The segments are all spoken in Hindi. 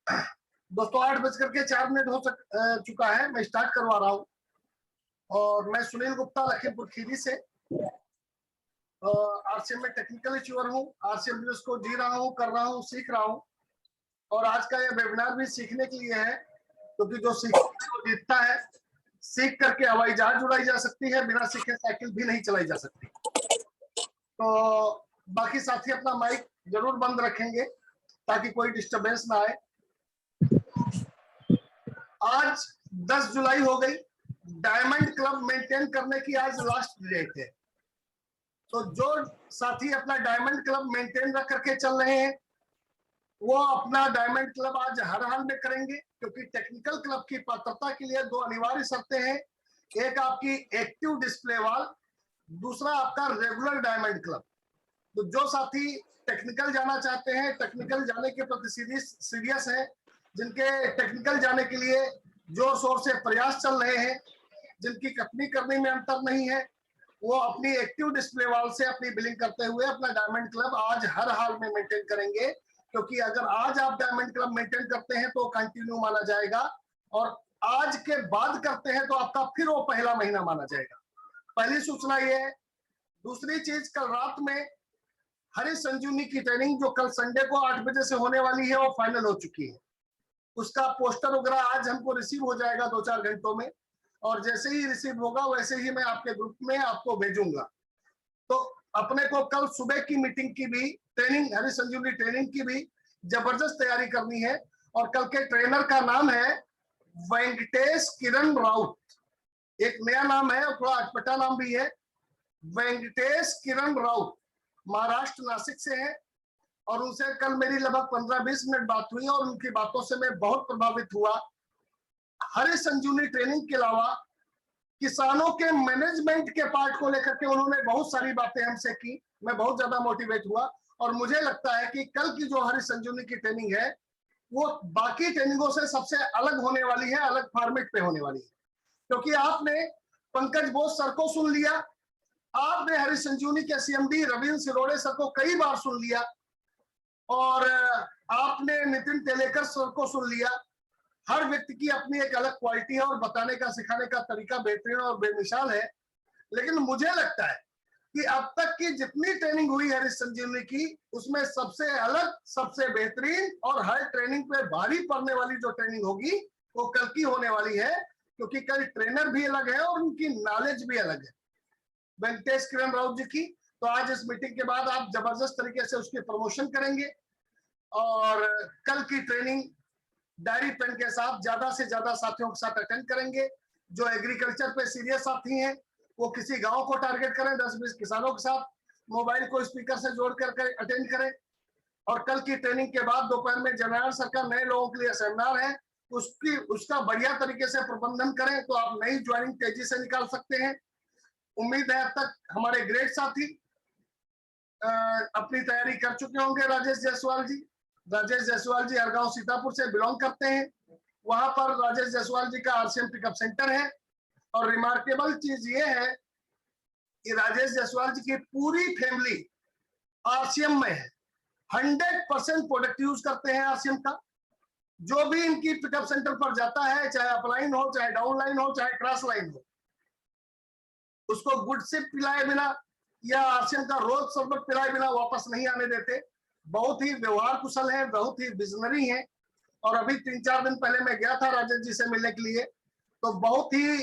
दोस्तों 8:04 हो चुका है। मैं स्टार्ट करवा रहा हूँ और मैं सुनील गुप्ता लखीमपुर खीरी से आरसीएम में टेक्निकल इश्यूअर हूँ। आरसीएम बिजनेस को जी रहा हूँ, कर रहा हूँ, सीख रहा हूँ और आज का यह वेबिनार भी सीखने के लिए है, क्योंकि जो सीखता है वो जीतता है। सीख करके हवाई जहाज उड़ाई जा सकती है, बिना सीखे साइकिल भी नहीं चलाई जा सकती। तो बाकी साथी अपना माइक जरूर बंद रखेंगे ताकि कोई डिस्टरबेंस ना आए। आज 10 जुलाई हो गई। डायमंड क्लब मेंटेन करने की आज लास्ट डेट है। तो जो साथी अपना डायमंड क्लब मेंटेन रख करके चल रहे हैं वो अपना डायमंड क्लब आज हर हाल में करेंगे, क्योंकि टेक्निकल क्लब की पात्रता के लिए 2 अनिवार्य शर्तें हैं। एक आपकी एक्टिव डिस्प्ले वाल, दूसरा आपका रेगुलर डायमंड क्लब। तो जो साथी टेक्निकल जाना चाहते हैं, टेक्निकल जाने के प्रति सीरियस हैं, जिनके टेक्निकल जाने के लिए जोर शोर से प्रयास चल रहे हैं, जिनकी कटनी करने में अंतर नहीं है, वो अपनी एक्टिव डिस्प्ले वाल से अपनी बिलिंग करते हुए अपना डायमंड क्लब आज हर हाल में मेंटेन करेंगे। क्योंकि अगर आज आप डायमंड क्लब मेंटेन करते हैं तो कंटिन्यू माना जाएगा, और आज के बाद करते हैं तो आपका फिर वो पहला महीना माना जाएगा। पहली सूचना ये है। दूसरी चीज, कल रात में हरी संजीवनी की ट्रेनिंग जो कल संडे को 8 बजे से होने वाली है वो फाइनल हो चुकी है। उसका पोस्टर वगैरह आज हमको रिसीव हो जाएगा 2-4 घंटों में, और जैसे ही रिसीव होगा वैसे ही मैं आपके ग्रुप में आपको भेजूंगा। तो अपने को कल सुबह की मीटिंग की भी ट्रेनिंग, हरी संजीवनी ट्रेनिंग की भी जबरदस्त तैयारी करनी है। और कल के ट्रेनर का नाम है वेंकटेश किरण राउत। एक नया नाम है और थोड़ा अटपटा नाम भी है। वेंकटेश किरण राउत महाराष्ट्र नासिक से है, और उनसे कल मेरी लगभग 15-20 मिनट बात हुई और उनकी बातों से मैं बहुत प्रभावित हुआ। हरी संजीवनी ट्रेनिंग के अलावा किसानों के मैनेजमेंट के पार्ट को लेकर के उन्होंने बहुत सारी बातें हमसे की। मैं बहुत ज्यादा मोटिवेट हुआ और मुझे लगता है कि कल की जो हरी संजीवनी की ट्रेनिंग है वो बाकी ट्रेनिंगों से सबसे अलग होने वाली है, अलग फॉर्मेट पे होने वाली है। क्योंकि आपने पंकज बोस सर को सुन लिया, आपने हरी संजीवनी के सीएमडी रविंद्र सिरोड़े सर को कई बार सुन लिया, और आपने नितिन तेलेकर सर को सुन लिया। हर व्यक्ति की अपनी एक अलग क्वालिटी है और बताने का, सिखाने का तरीका बेहतरीन और बेमिसाल है। लेकिन मुझे लगता है कि अब तक की जितनी ट्रेनिंग हुई है हरी संजीवनी की, उसमें सबसे अलग, सबसे बेहतरीन और हर ट्रेनिंग पे भारी पड़ने वाली जो ट्रेनिंग होगी वो कल की होने वाली है, क्योंकि कल ट्रेनर भी अलग है और उनकी नॉलेज भी अलग है वेंकटेश किरण राउत जी की। तो आज इस मीटिंग के बाद आप जबरदस्त तरीके से उसकी प्रमोशन करेंगे और कल की ट्रेनिंग डायरी पेन के साथ ज्यादा से ज्यादा साथियों के साथ अटेंड करेंगे। जो एग्रीकल्चर पे सीरियस साथी हैं वो किसी गांव को टारगेट करें, 10-20 किसानों के साथ मोबाइल को स्पीकर से जोड़ कर अटेंड करें। और कल की ट्रेनिंग के बाद दोपहर में जनरल सरकार नए लोगों के लिए सेमिनार है, उसका बढ़िया तरीके से प्रबंधन करें तो आप नई ज्वाइनिंग तेजी से निकाल सकते हैं। उम्मीद है अब तक हमारे ग्रेट साथी अपनी तैयारी कर चुके होंगे। राजेश जायसवाल जी हरगांव सीतापुर से बिलोंग करते हैं। वहां पर राजेश जायसवाल जी का आरसीएम पिकअप सेंटर है, और रिमार्केबल चीज ये है कि राजेश जायसवाल जी की पूरी फैमिली आरसीएम में है। 100% प्रोडक्ट यूज करते हैं आरसीएम का। जो भी इनकी पिकअप सेंटर पर जाता है, चाहे अपलाइन हो, चाहे डाउनलाइन हो, चाहे क्रॉस लाइन हो, उसको गुड सिप पिलाए बिना या आरसीएम का रोज शरबत पिलाए बिना वापस नहीं आने देते। बहुत ही व्यवहार कुशल है, बहुत ही विजनरी है। और अभी 3-4 दिन पहले मैं गया था राजेश जी से मिलने के लिए, तो बहुत ही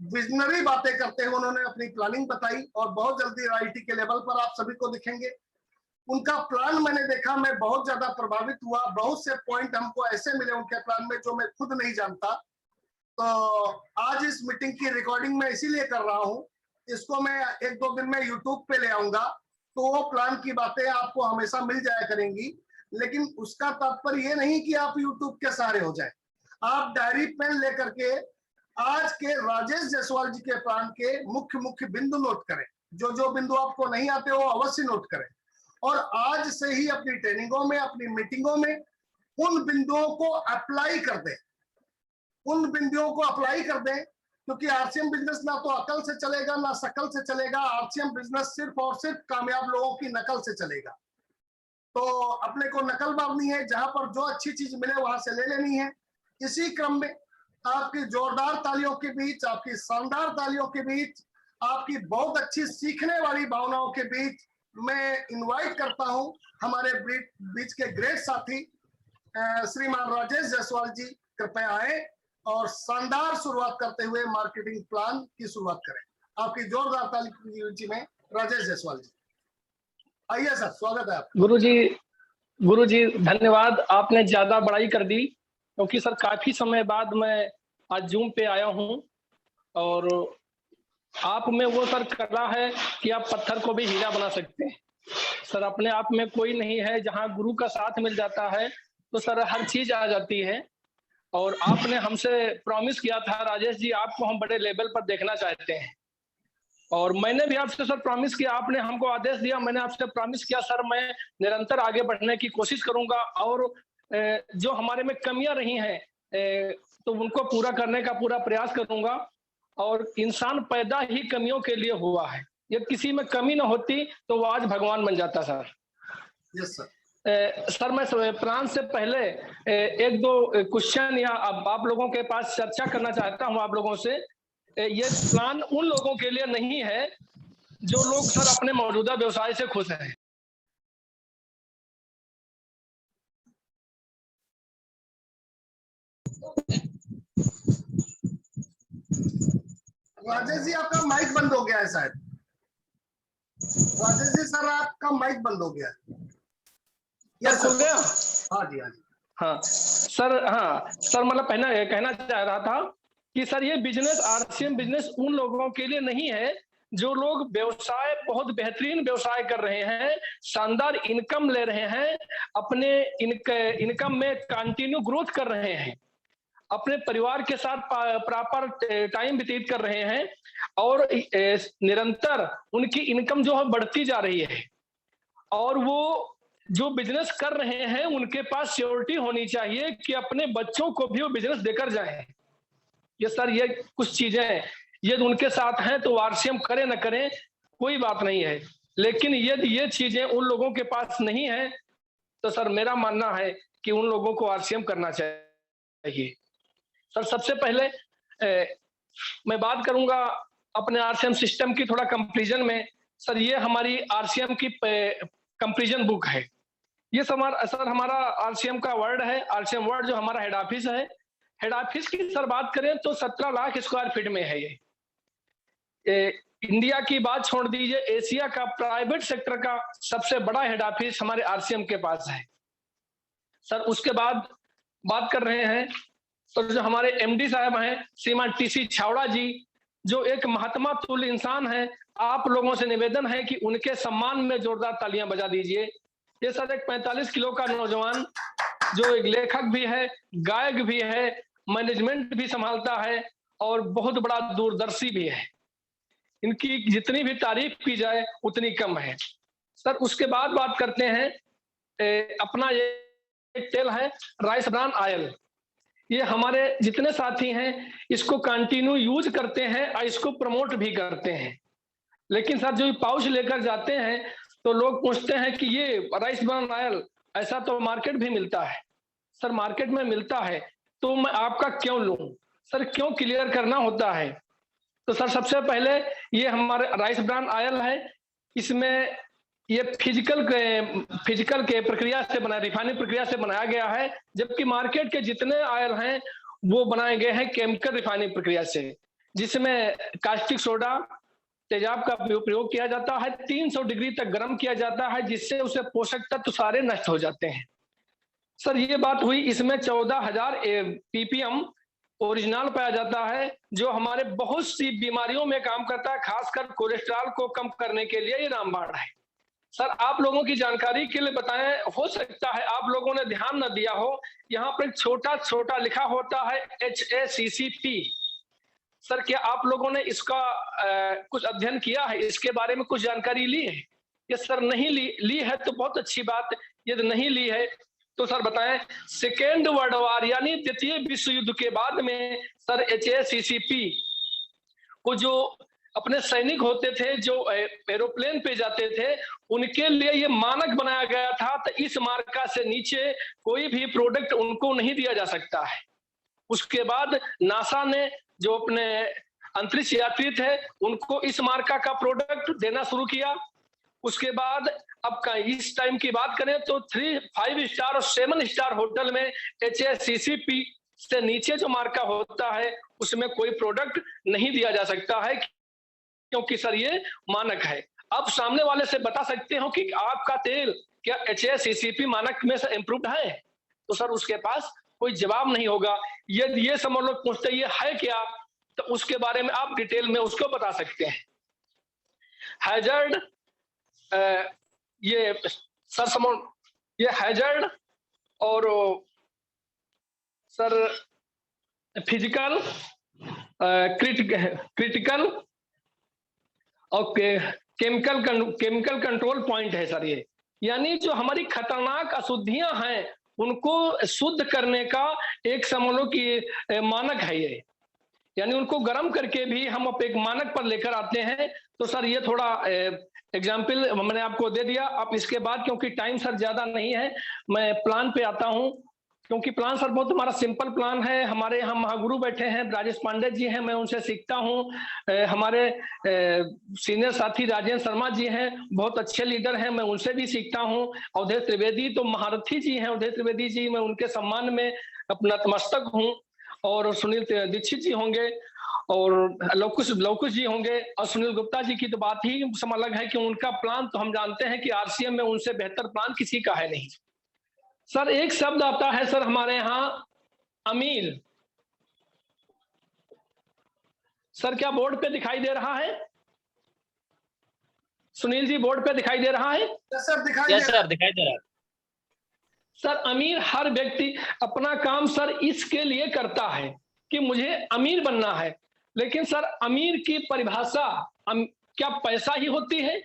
विजनरी बातें करते हुए उन्होंने अपनी प्लानिंग बताई, और बहुत जल्दी आईटी के लेवल पर आप सभी को दिखेंगे। उनका प्लान मैंने देखा, मैं बहुत ज्यादा प्रभावित हुआ। बहुत से पॉइंट हमको ऐसे मिले उनके प्लान में जो मैं खुद नहीं जानता। तो आज इस मीटिंग की रिकॉर्डिंग मैं इसीलिए कर रहा हूं, इसको मैं 1-2 दिन में यूट्यूब पे ले आऊंगा, तो वो प्लान की बातें आपको हमेशा मिल जाया करेंगी। लेकिन उसका तात्पर्य ये नहीं कि आप यूट्यूब के सहारे हो जाए। आप डायरी पेन लेकर के आज के राजेश जायसवाल जी के प्लान के मुख्य मुख्य बिंदु नोट करें। जो जो बिंदु आपको नहीं आते वो अवश्य नोट करें, और आज से ही अपनी ट्रेनिंगों में, अपनी मीटिंगों में उन बिंदुओं को अप्लाई कर दें। उन बिंदुओं को अप्लाई कर दें, क्योंकि आरसीएम बिजनेस ना तो अकल से चलेगा ना शकल से चलेगा। आरसीएम बिजनेस सिर्फ और सिर्फ कामयाब लोगों की नकल से चलेगा। तो अपने को नकल मारनी है, जहां पर जो अच्छी चीज मिले वहां से ले लेनी है। इसी क्रम में आपकी जोरदार तालियों के बीच, आपकी शानदार तालियों के बीच, आपकी बहुत अच्छी सीखने वाली भावनाओं के बीच मैं इनवाइट करता हूं हमारे बीच के ग्रेट साथी श्रीमान राजेश जायसवाल जी, कृपया आए और शानदार शुरुआत करते हुए मार्केटिंग प्लान की शुरुआत करें। आपकी जोरदार ताली में राजेश जायसवाल जी आइए सर, स्वागत है आपका। गुरुजी धन्यवाद, आपने ज्यादा बड़ाई कर दी, क्योंकि सर काफी समय बाद मैं आज जूम पे आया हूं और आप में वो सर कला है कि आप पत्थर को भी हीरा बना सकते हैं। सर अपने आप में कोई नहीं है, जहां गुरु का साथ मिल जाता है तो सर हर चीज आ जाती है। और आपने हमसे प्रॉमिस किया था राजेश जी, आपको हम बड़े लेवल पर देखना चाहते हैं, और मैंने भी आपसे सर प्रॉमिस किया, आपने हमको आदेश दिया, मैंने आपसे प्रॉमिस किया सर मैं निरंतर आगे बढ़ने की कोशिश करूंगा और जो हमारे में कमियां रही हैं तो उनको पूरा करने का पूरा प्रयास करूंगा। और इंसान पैदा ही कमियों के लिए हुआ है, यदि किसी में कमी ना होती तो वो आज भगवान बन जाता सर। Yes sir. सर मैं प्लान से पहले एक दो क्वेश्चन या आप लोगों के पास चर्चा करना चाहता हूं आप लोगों से। ये प्लान उन लोगों के लिए नहीं है जो लोग सर अपने मौजूदा व्यवसाय से खुश हैं। राजेश जी आपका माइक बंद हो गया है शायद। राजेश जी सर आपका माइक बंद हो गया है। यस खुल गया? हाँ जी हाँ जी। हाँ सर मतलब कहना चाह रहा था कि सर ये बिजनेस आरसीएम बिजनेस उन लोगों के लिए नहीं है जो लोग व्यवसाय बहुत बेहतरीन व्यवसाय कर रहे हैं, शानदार इनकम ले रहे हैं, अपने इनकम में कंटिन्यू ग्रोथ कर रहे हैं, अपने परिवार के साथ प्रॉपर टाइम व्यतीत कर रहे हैं और निरंतर उनकी इनकम जो है बढ़ती जा रही है। और वो जो बिजनेस कर रहे हैं उनके पास श्योरिटी होनी चाहिए कि अपने बच्चों को भी वो बिजनेस देकर जाएं। ये सर ये कुछ चीजें यदि उनके साथ हैं तो आरसीएम करें न करें कोई बात नहीं है, लेकिन यदि ये चीजें उन लोगों के पास नहीं है तो सर मेरा मानना है कि उन लोगों को आरसीएम करना चाहिए। सर सबसे पहले मैं बात करूंगा अपने आरसीएम सिस्टम की थोड़ा कंपैरिजन में। सर ये हमारी आरसीएम की कंपैरिजन बुक है। ये सर हमारा आरसीएम का वर्ड है, आरसीएम वर्ड जो हमारा हेड ऑफिस है। हेड ऑफिस की सर बात करें तो 17 लाख स्क्वायर फीट में है ये। इंडिया की बात छोड़ दीजिए, एशिया का प्राइवेट सेक्टर का सबसे बड़ा हेड ऑफिस हमारे आरसीएम के पास है। सर उसके बाद बात कर रहे हैं तो जो हमारे एमडी साहब हैं श्रीमान टीसी छावड़ा जी, जो एक महात्मा तुल्य इंसान है, आप लोगों से निवेदन है कि उनके सम्मान में जोरदार तालियां बजा दीजिए। ये सर एक 45 किलो का नौजवान जो एक लेखक भी है, गायक भी है, मैनेजमेंट भी संभालता है और बहुत बड़ा दूरदर्शी भी है। इनकी जितनी भी तारीफ की जाए उतनी कम है। सर उसके बाद बात करते हैं अपना ये तेल है राइस ब्रान ऑयल। ये हमारे जितने साथी हैं इसको कंटिन्यू यूज करते हैं और इसको प्रमोट भी करते हैं, लेकिन सर जो पाउच लेकर जाते हैं तो लोग पूछते हैं कि ये राइस ब्रान ऑयल ऐसा तो मार्केट भी मिलता है। सर मार्केट में मिलता है तो मैं आपका क्यों लूं? सर क्यों क्लियर करना होता है। तो सर सबसे पहले ये हमारे राइस ब्रान ऑयल है, इसमें ये फिजिकल के प्रक्रिया से बना, रिफाइनिंग प्रक्रिया से बनाया गया है, जबकि मार्केट के जितने ऑयल हैं वो बनाए गए हैं केमिकल रिफाइनिंग प्रक्रिया से, जिसमें कास्टिक सोडा तेजाब का प्रयोग किया जाता है, 300 डिग्री तक गर्म किया जाता है, जिससे उसे पोषक तत्व सारे नष्ट हो जाते हैं। सर ये बात हुई, इसमें 14,000 पीपीएम ओरिजिनल पाया जाता है, जो हमारे बहुत सी बीमारियों में काम करता है, खासकर कोलेस्ट्रॉल को कम करने के लिए ये रामबाण है। सर आप लोगों की जानकारी के लिए बताएं, हो सकता है आप लोगों ने ध्यान न दिया हो, यहाँ पर छोटा छोटा लिखा होता है HACCP। सर क्या आप लोगों ने इसका कुछ अध्ययन किया है, इसके बारे में कुछ जानकारी ली है? ये सर नहीं ली है तो बहुत अच्छी बात, यदि नहीं ली है तो सर बताएं। सेकेंड वर्ल्ड वॉर यानी द्वितीय विश्व युद्ध के बाद में सर HACCP को जो अपने सैनिक होते थे जो एरोप्लेन पे जाते थे, उनके लिए ये मानक बनाया गया था। तो इस मार्का से नीचे कोई भी प्रोडक्ट उनको नहीं दिया जा सकता है। उसके बाद नासा ने जो अपने अंतरिक्ष यात्री थे उनको इस मार्का का प्रोडक्ट देना शुरू किया। उसके बाद अब का इस टाइम की बात करें तो 3, 5 स्टार और 7 स्टार होटल में HACCP से नीचे जो मार्का होता है उसमें कोई प्रोडक्ट नहीं दिया जा सकता है, क्योंकि सर ये मानक है। अब सामने वाले से बता सकते हो कि आपका तेल क्या HACCP मानक में से इम्प्रूव्ड है, तो सर उसके पास कोई जवाब नहीं होगा। यदि ये सब लोग पूछते ये है क्या, तो उसके बारे में आप डिटेल में उसको बता सकते हैं। हैजर्ड, ये सर ये हैजर्ड और सर फिजिकल, क्रिटिकल और केमिकल कंट्रोल पॉइंट है सर ये, यानी जो हमारी खतरनाक अशुद्धियां हैं उनको शुद्ध करने का एक समझ लो कि मानक है ये, यानी उनको गर्म करके भी हम एक मानक पर लेकर आते हैं। तो सर ये थोड़ा एग्जाम्पल मैंने आपको दे दिया। अब इसके बाद क्योंकि टाइम सर ज्यादा नहीं है, मैं प्लान पे आता हूं, क्योंकि प्लान सर बहुत हमारा सिंपल प्लान है। हमारे यहाँ महागुरु बैठे हैं, राजेश पांडे जी हैं, मैं उनसे सीखता हूँ। हमारे सीनियर साथी राजेंद्र शर्मा जी हैं, बहुत अच्छे लीडर हैं, मैं उनसे भी सीखता हूँ। अवधेश त्रिवेदी तो महारथी जी हैं, अवधेश त्रिवेदी जी, मैं उनके सम्मान में अपना नतमस्तक हूँ। और सुनील दीक्षित जी होंगे और लवकुश जी होंगे, और सुनील गुप्ता जी की तो बात ही अलग है कि उनका प्लान तो हम जानते हैं कि RCM में उनसे बेहतर प्लान किसी का है नहीं। सर एक शब्द आता है सर हमारे यहाँ अमीर, सर क्या बोर्ड पे दिखाई दे रहा है? सुनील जी बोर्ड पे दिखाई दे रहा है? सर दिखाई दे रहा है। सर अमीर हर व्यक्ति अपना काम सर इसके लिए करता है कि मुझे अमीर बनना है, लेकिन सर अमीर की परिभाषा क्या पैसा ही होती है?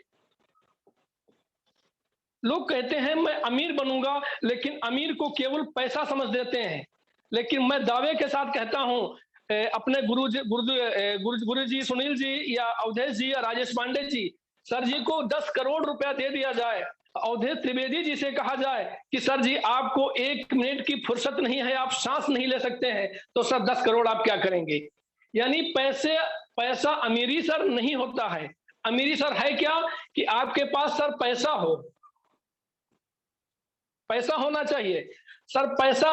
लोग कहते हैं मैं अमीर बनूंगा, लेकिन अमीर को केवल पैसा समझ देते हैं। लेकिन मैं दावे के साथ कहता हूं, अपने गुरु जी सुनील जी या अवधेश जी या राजेश पांडे जी, सर जी को 10 करोड़ रुपया दे दिया जाए, अवधेश त्रिवेदी जी से कहा जाए कि सर जी आपको 1 मिनट की फुर्सत नहीं है, आप सांस नहीं ले सकते हैं, तो सर 10 करोड़ आप क्या करेंगे? यानी पैसा अमीरी सर नहीं होता है। अमीरी सर है क्या कि आपके पास सर पैसा हो, पैसा होना चाहिए। सर पैसा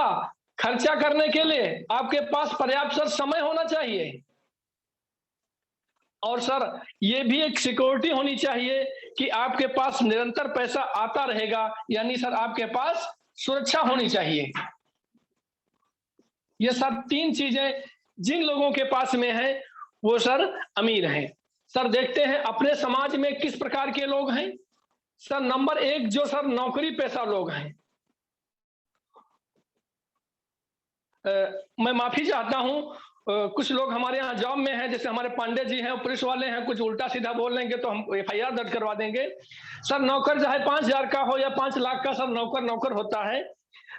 खर्चा करने के लिए आपके पास पर्याप्त सर समय होना चाहिए, और सर ये भी एक सिक्योरिटी होनी चाहिए कि आपके पास निरंतर पैसा आता रहेगा, यानी सर आपके पास सुरक्षा होनी चाहिए। ये सर 3 चीजें जिन लोगों के पास में है वो सर अमीर हैं। सर देखते हैं अपने समाज में किस प्रकार के लोग हैं। सर नंबर 1 जो सर नौकरी पेशा लोग हैं, मैं माफी चाहता हूं, कुछ लोग हमारे यहाँ जॉब में हैं, जैसे हमारे पांडे जी हैं, पुलिस वाले हैं, कुछ उल्टा सीधा बोल लेंगे तो हम FIR दर्ज करवा देंगे। सर नौकर चाहे 5,000 का हो या 5 लाख का, सर नौकर होता है।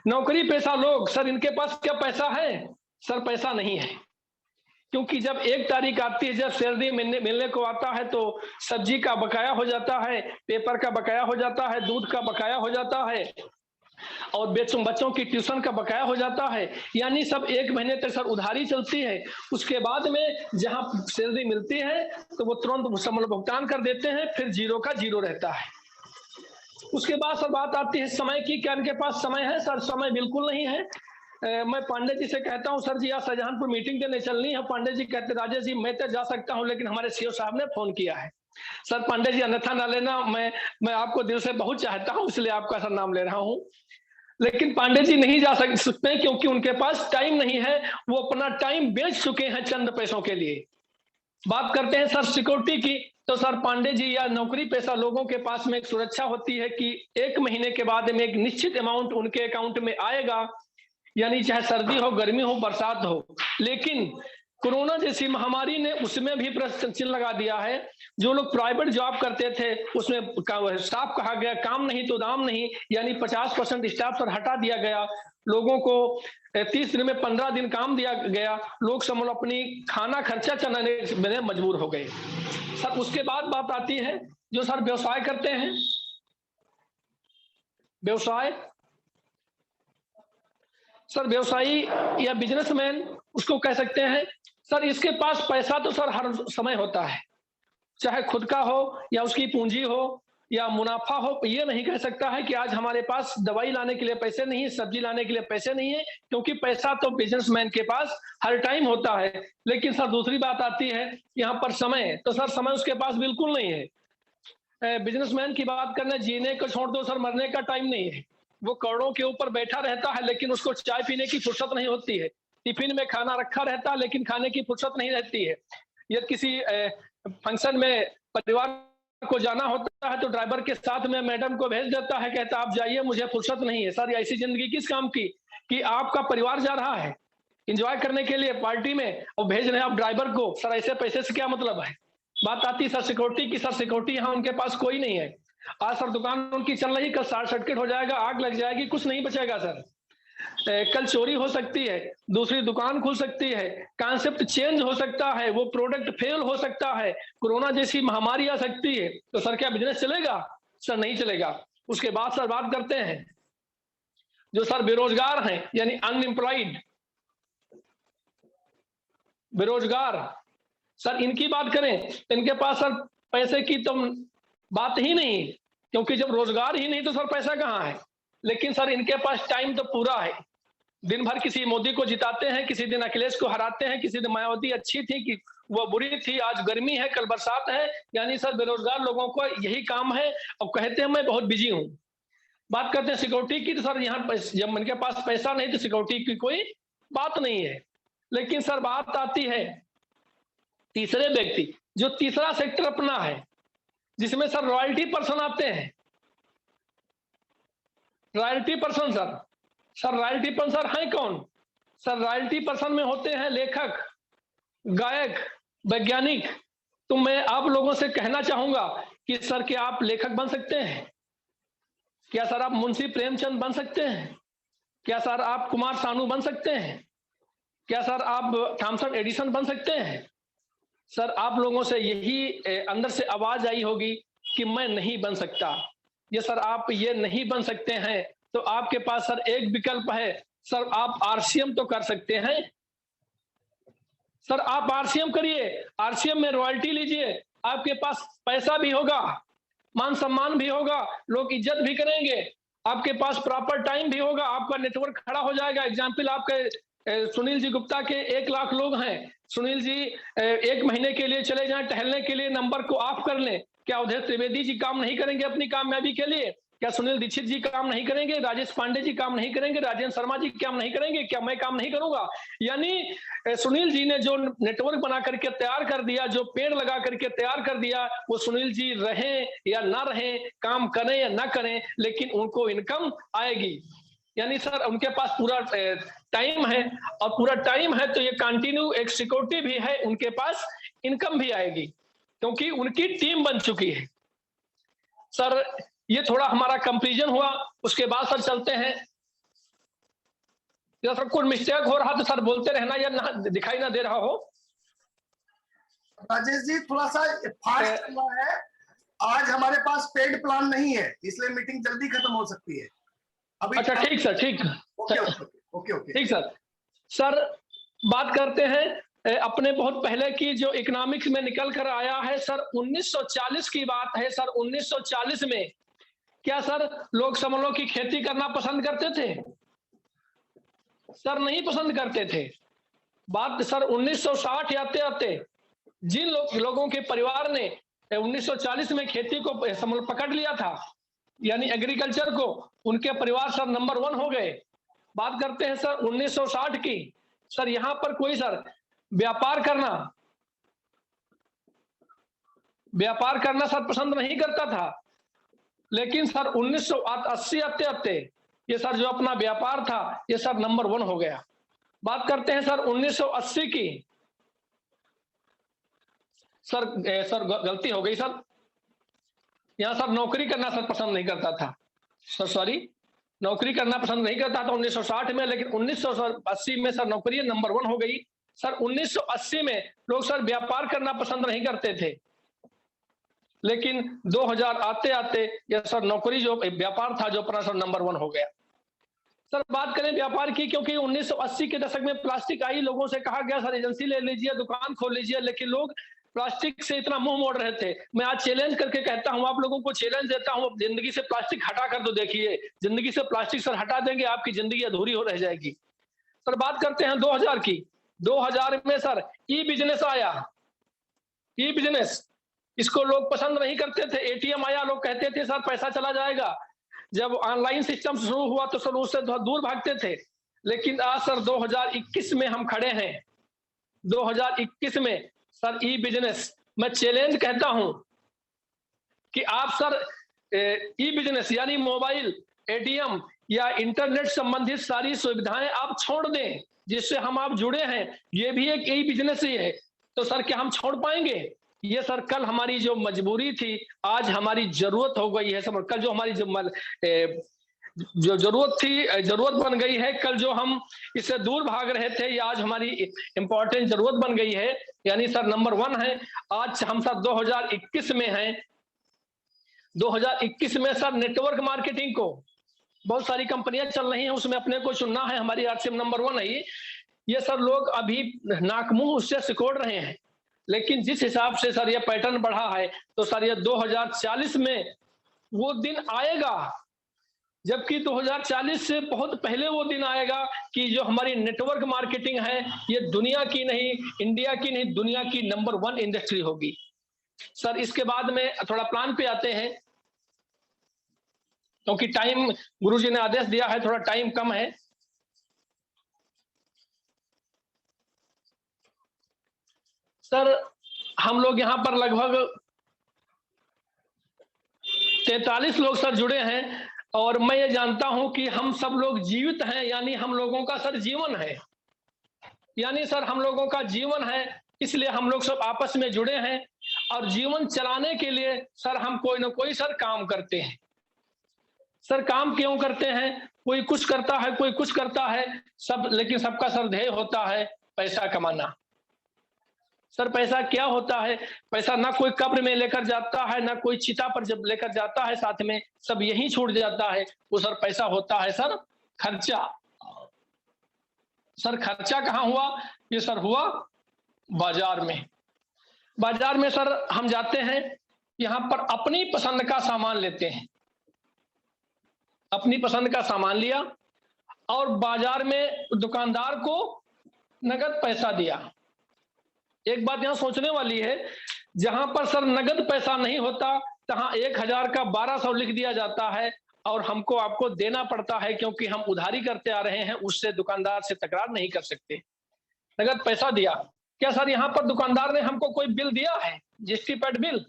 नौकरी पेशा लोग, सर इनके पास क्या पैसा है? सर पैसा नहीं है, क्योंकि जब 1 तारीख आती है, जब सैलरी मिलने को आता है, तो सब्जी का बकाया हो जाता है, पेपर का बकाया हो जाता है, दूध का बकाया हो जाता है, और बच्चों की ट्यूशन का बकाया हो जाता है। यानी सब 1 महीने तक सर उधारी चलती है। उसके बाद में जहां सैलरी मिलती है तो वो तुरंत भुगतान कर देते हैं, फिर 0 का 0 रहता है। उसके बाद सर बात आती है समय की, क्या इनके पास समय है? सर समय बिल्कुल नहीं है। मैं पांडे जी से कहता हूं सर जी आज शाहजहांपुर मीटिंग देने चलनी है। पांडे जी कहते राजेश जी मैं तो जा सकता हूं, लेकिन हमारे CO साहब ने फोन किया है। सर पांडे जी अन्यथा ना लेना, मैं आपको दिल से बहुत चाहता हूं, इसलिए आपका सर नाम ले रहा हूं, लेकिन पांडे जी नहीं जा सकते क्योंकि उनके पास टाइम नहीं है। वो अपना टाइम बेच चुके हैं चंद पैसों के लिए। बात करते हैं सर सिक्योरिटी की, तो सर पांडे जी या नौकरी पेशा लोगों के पास में एक सुरक्षा होती है कि 1 महीने के बाद में एक निश्चित अमाउंट उनके अकाउंट में आएगा, यानी चाहे सर्दी हो, गर्मी हो, बरसात हो। लेकिन कोरोना जैसी महामारी ने उसमें भी प्रश्न चिन्ह लगा दिया है। जो लोग प्राइवेट जॉब करते थे उसमें स्टाफ कहा गया काम नहीं तो दाम नहीं, यानी 50% स्टाफ पर हटा दिया गया। लोगों को 30 दिन में 15 दिन काम दिया गया। लोग समझ अपनी खाना खर्चा चलाने में मजबूर हो गए। सर उसके बाद बात आती है जो सर व्यवसाय करते हैं, व्यवसाय सर व्यवसायी या बिजनेसमैन उसको कह सकते हैं। सर इसके पास पैसा तो सर हर समय होता है, चाहे खुद का हो या उसकी पूंजी हो या मुनाफा हो। ये नहीं कह सकता है कि आज हमारे पास दवाई लाने के लिए पैसे नहीं है, सब्जी लाने के लिए पैसे नहीं है, क्योंकि पैसा तो बिजनेसमैन के पास हर टाइम होता है। लेकिन सर दूसरी बात आती है यहाँ पर समय, तो सर समय उसके पास बिल्कुल नहीं है। बिजनेसमैन की बात करने, जीने को छोड़ दो सर, मरने का टाइम नहीं है। वो करोड़ों के ऊपर बैठा रहता है लेकिन उसको चाय पीने की फुर्सत नहीं होती है। टिफिन में खाना रखा रहता है लेकिन खाने की फुर्सत नहीं रहती है। यदि किसी फंक्शन में परिवार को जाना होता है तो ड्राइवर के साथ में मैडम को भेज देता है, कहता आप जाइए मुझे फुर्सत नहीं है। सर ऐसी जिंदगी किस काम की कि आपका परिवार जा रहा है एंजॉय करने के लिए पार्टी में और भेज रहे हैं आप ड्राइवर को। सर ऐसे पैसे से क्या मतलब है। बात आती है सर सिक्योरिटी की। सर सिक्योरिटी यहाँ उनके पास कोई नहीं है। आज सर दुकान उनकी चल रही, कल शॉर्ट सर्किट हो जाएगा, आग लग जाएगी, कुछ नहीं बचेगा सर। कल चोरी हो सकती है, दूसरी दुकान खुल सकती है, कॉन्सेप्ट चेंज हो सकता है, वो प्रोडक्ट फेल हो सकता है, कोरोना जैसी महामारी आ सकती है। तो सर क्या बिजनेस चलेगा? सर नहीं चलेगा। उसके बाद सर बात करते हैं जो सर बेरोजगार हैं, यानी अनएम्प्लॉयड, बेरोजगार। सर इनकी बात करें तो इनके पास सर पैसे की तो बात ही नहीं, क्योंकि जब रोजगार ही नहीं तो सर पैसा कहाँ है। लेकिन सर इनके पास टाइम तो पूरा है। दिन भर किसी मोदी को जिताते हैं, किसी दिन अखिलेश को हराते हैं, किसी दिन मायावती अच्छी थी कि वो बुरी थी, आज गर्मी है कल बरसात है। यानी सर बेरोजगार लोगों को यही काम है और कहते हैं मैं बहुत बिजी हूं। बात करते हैं सिक्योरिटी की, तो सर यहाँ जब इनके पास पैसा नहीं तो सिक्योरिटी की कोई बात नहीं है। लेकिन सर बात आती है तीसरे व्यक्ति, जो तीसरा सेक्टर अपना है, जिसमें सर रॉयल्टी पर्सन आते हैं। Royalty person sir royalty person है कौन? सर रॉयल्टी पर्सन में होते हैं लेखक, गायक, वैज्ञानिक। तो मैं आप लोगों से कहना चाहूंगा कि सर क्या आप लेखक बन सकते हैं? क्या सर आप मुंशी प्रेमचंद बन सकते हैं? क्या सर आप कुमार सानू बन सकते हैं? क्या सर आप थॉमसन एडिसन बन सकते हैं? सर आप लोगों से यही अंदर से आवाज आई होगी कि मैं नहीं बन सकता। ये सर आप ये नहीं बन सकते हैं तो आपके पास सर एक विकल्प है, सर आप आरसीएम तो कर सकते हैं। सर आप आरसीएम करिए, आरसीएम में रॉयल्टी लीजिए, आपके पास पैसा भी होगा, मान सम्मान भी होगा, लोग इज्जत भी करेंगे, आपके पास प्रॉपर टाइम भी होगा, आपका नेटवर्क खड़ा हो जाएगा। एग्जाम्पल आपके सुनील जी गुप्ता के 1 लाख लोग हैं। सुनील जी 1 महीने के लिए चले जाएं टहलने के लिए, नंबर को ऑफ कर लें। क्या उदय त्रिवेदी जी काम नहीं करेंगे अपनी कामयाबी के लिए? क्या सुनील दीक्षित जी काम नहीं करेंगे? राजेश पांडे जी काम नहीं करेंगे? राजेंद्र शर्मा जी काम नहीं करेंगे? क्या मैं काम नहीं करूंगा? यानी सुनील जी ने जो नेटवर्क बना करके तैयार कर दिया, जो पेड़ लगा करके तैयार कर दिया, वो सुनील जी रहें या ना रहें, काम करें या ना करें, लेकिन उनको इनकम आएगी। यानी सर उनके पास पूरा टाइम है, और पूरा टाइम है तो ये कंटिन्यू एक सिक्योरिटी भी है, उनके पास इनकम भी आएगी क्योंकि उनकी टीम बन चुकी है। सर ये थोड़ा हमारा कंपैरिजन हुआ। उसके बाद सर चलते हैं, या सर कोई मिस्टेक हो रहा तो सर बोलते रहना, या ना दिखाई ना दे रहा हो। राजेश जी थोड़ा सा फास्ट चल रहा है, आज हमारे पास पेड प्लान नहीं है इसलिए मीटिंग जल्दी खत्म हो सकती है अभी। अच्छा ठीक सर, ठीक, ओके ठीक सर। सर बात करते हैं अपने बहुत पहले की जो इकोनॉमिक्स में निकल कर आया है। सर 1940 की बात है। सर 1940 में क्या सर लोग समलों की खेती करना पसंद करते थे? सर नहीं पसंद करते थे। बात सर 1960 आते आते जिन लोगों के परिवार ने 1940 में खेती को पकड़ लिया था, यानी एग्रीकल्चर को, उनके परिवार सर नंबर 1 हो गए। बात करते हैं सर 1960 की। सर यहां पर कोई सर व्यापार करना सर पसंद नहीं करता था। लेकिन सर 1980 आते आते ये सर जो अपना व्यापार था ये सर नंबर 1 हो गया। बात करते हैं सर 1980 की। सर गलती हो गई सर, यहाँ सर नौकरी करना सर पसंद नहीं करता था सर, सॉरी, नौकरी करना पसंद नहीं करता था 1960 में, लेकिन 1980 में सर नौकरी नंबर 1 हो गई। सर 1980 में लोग सर व्यापार करना पसंद नहीं करते थे, लेकिन 2000 आते आते ये सर नौकरी जो व्यापार था जो अपना सर नंबर 1 हो गया। सर बात करें व्यापार की, क्योंकि 1980 के दशक में प्लास्टिक आई, लोगों से कहा गया सर एजेंसी ले लीजिए, दुकान खोल लीजिए, लेकिन लोग प्लास्टिक से इतना मुंह मोड़ रहे थे। मैं आज चैलेंज करके कहता हूं, आप लोगों को चैलेंज देता हूं, जिंदगी से प्लास्टिक हटा कर तो देखिए, जिंदगी से प्लास्टिक सर हटा देंगे आपकी जिंदगी अधूरी हो रह जाएगी। सर बात करते हैं 2000 की। 2000 में सर ई बिजनेस आया, ई बिजनेस, इसको लोग पसंद नहीं करते थे। एटीएम आया, लोग कहते थे सर पैसा चला जाएगा। जब ऑनलाइन सिस्टम शुरू हुआ तो सर उससे दूर भागते थे, लेकिन आज सर 2021 में हम खड़े हैं। 2021 में सर ई बिजनेस, मैं चैलेंज कहता हूं कि आप सर ई बिजनेस यानी मोबाइल, एटीएम या इंटरनेट संबंधित सारी सुविधाएं आप छोड़ दें, जिससे हम आप जुड़े हैं, ये भी एक ई बिजनेस ही है। तो सर क्या हम छोड़ पाएंगे? ये सर कल हमारी जो मजबूरी थी आज हमारी जरूरत हो गई है। सर कल जो हमारी जो जरूरत थी, जरूरत बन गई है। कल जो हम इससे दूर भाग रहे थे, ये आज हमारी इंपॉर्टेंट जरूरत बन गई है। यानी सर नंबर 1 है। आज हम सर 2021 में हैं। 2021 में सर नेटवर्क मार्केटिंग को बहुत सारी कंपनियां चल रही हैं, उसमें अपने को चुनना है। हमारी आरसीएम नंबर 1 है ये सर लोग अभी नाक मुंह उससे सिकोड़ रहे हैं, लेकिन जिस हिसाब से सर ये पैटर्न बढ़ा है तो सर ये 2040 में वो दिन आएगा, जबकि 2040 से बहुत पहले वो दिन आएगा कि जो हमारी नेटवर्क मार्केटिंग है ये दुनिया की नहीं, इंडिया की नहीं, दुनिया की नंबर 1 इंडस्ट्री होगी। सर इसके बाद में थोड़ा प्लान पे आते हैं, क्योंकि टाइम गुरुजी ने आदेश दिया है, थोड़ा टाइम कम है। सर हम लोग यहाँ पर लगभग 43 लोग सर जुड़े हैं, और मैं ये जानता हूं कि हम सब लोग जीवित हैं, यानी हम लोगों का सर जीवन है, यानी सर हम लोगों का जीवन है, इसलिए हम लोग सब आपस में जुड़े हैं। और जीवन चलाने के लिए सर हम कोई ना कोई सर काम करते हैं। सर काम क्यों करते हैं? कोई कुछ करता है, कोई कुछ करता है, सब, लेकिन सबका सर ध्येय होता है पैसा कमाना। सर पैसा क्या होता है? पैसा ना कोई कब्र में लेकर जाता है, ना कोई चिता पर जब लेकर जाता है साथ में, सब यहीं छूट जाता है। वो सर पैसा होता है सर खर्चा। सर खर्चा कहाँ हुआ? ये सर हुआ बाजार में। बाजार में सर हम जाते हैं, यहाँ पर अपनी पसंद का सामान लेते हैं, अपनी पसंद का सामान लिया और बाजार में दुकानदार को नगद पैसा दिया। एक बात यहां सोचने वाली है, जहां पर सर नगद पैसा नहीं होता तहां 1000 का 1200 लिख दिया जाता है और हमको आपको देना पड़ता है, क्योंकि हम उधारी करते आ रहे हैं, उससे दुकानदार से तकरार नहीं कर सकते। नगद पैसा दिया। क्या सर यहाँ पर दुकानदार ने हमको कोई बिल दिया है? GST pad bill?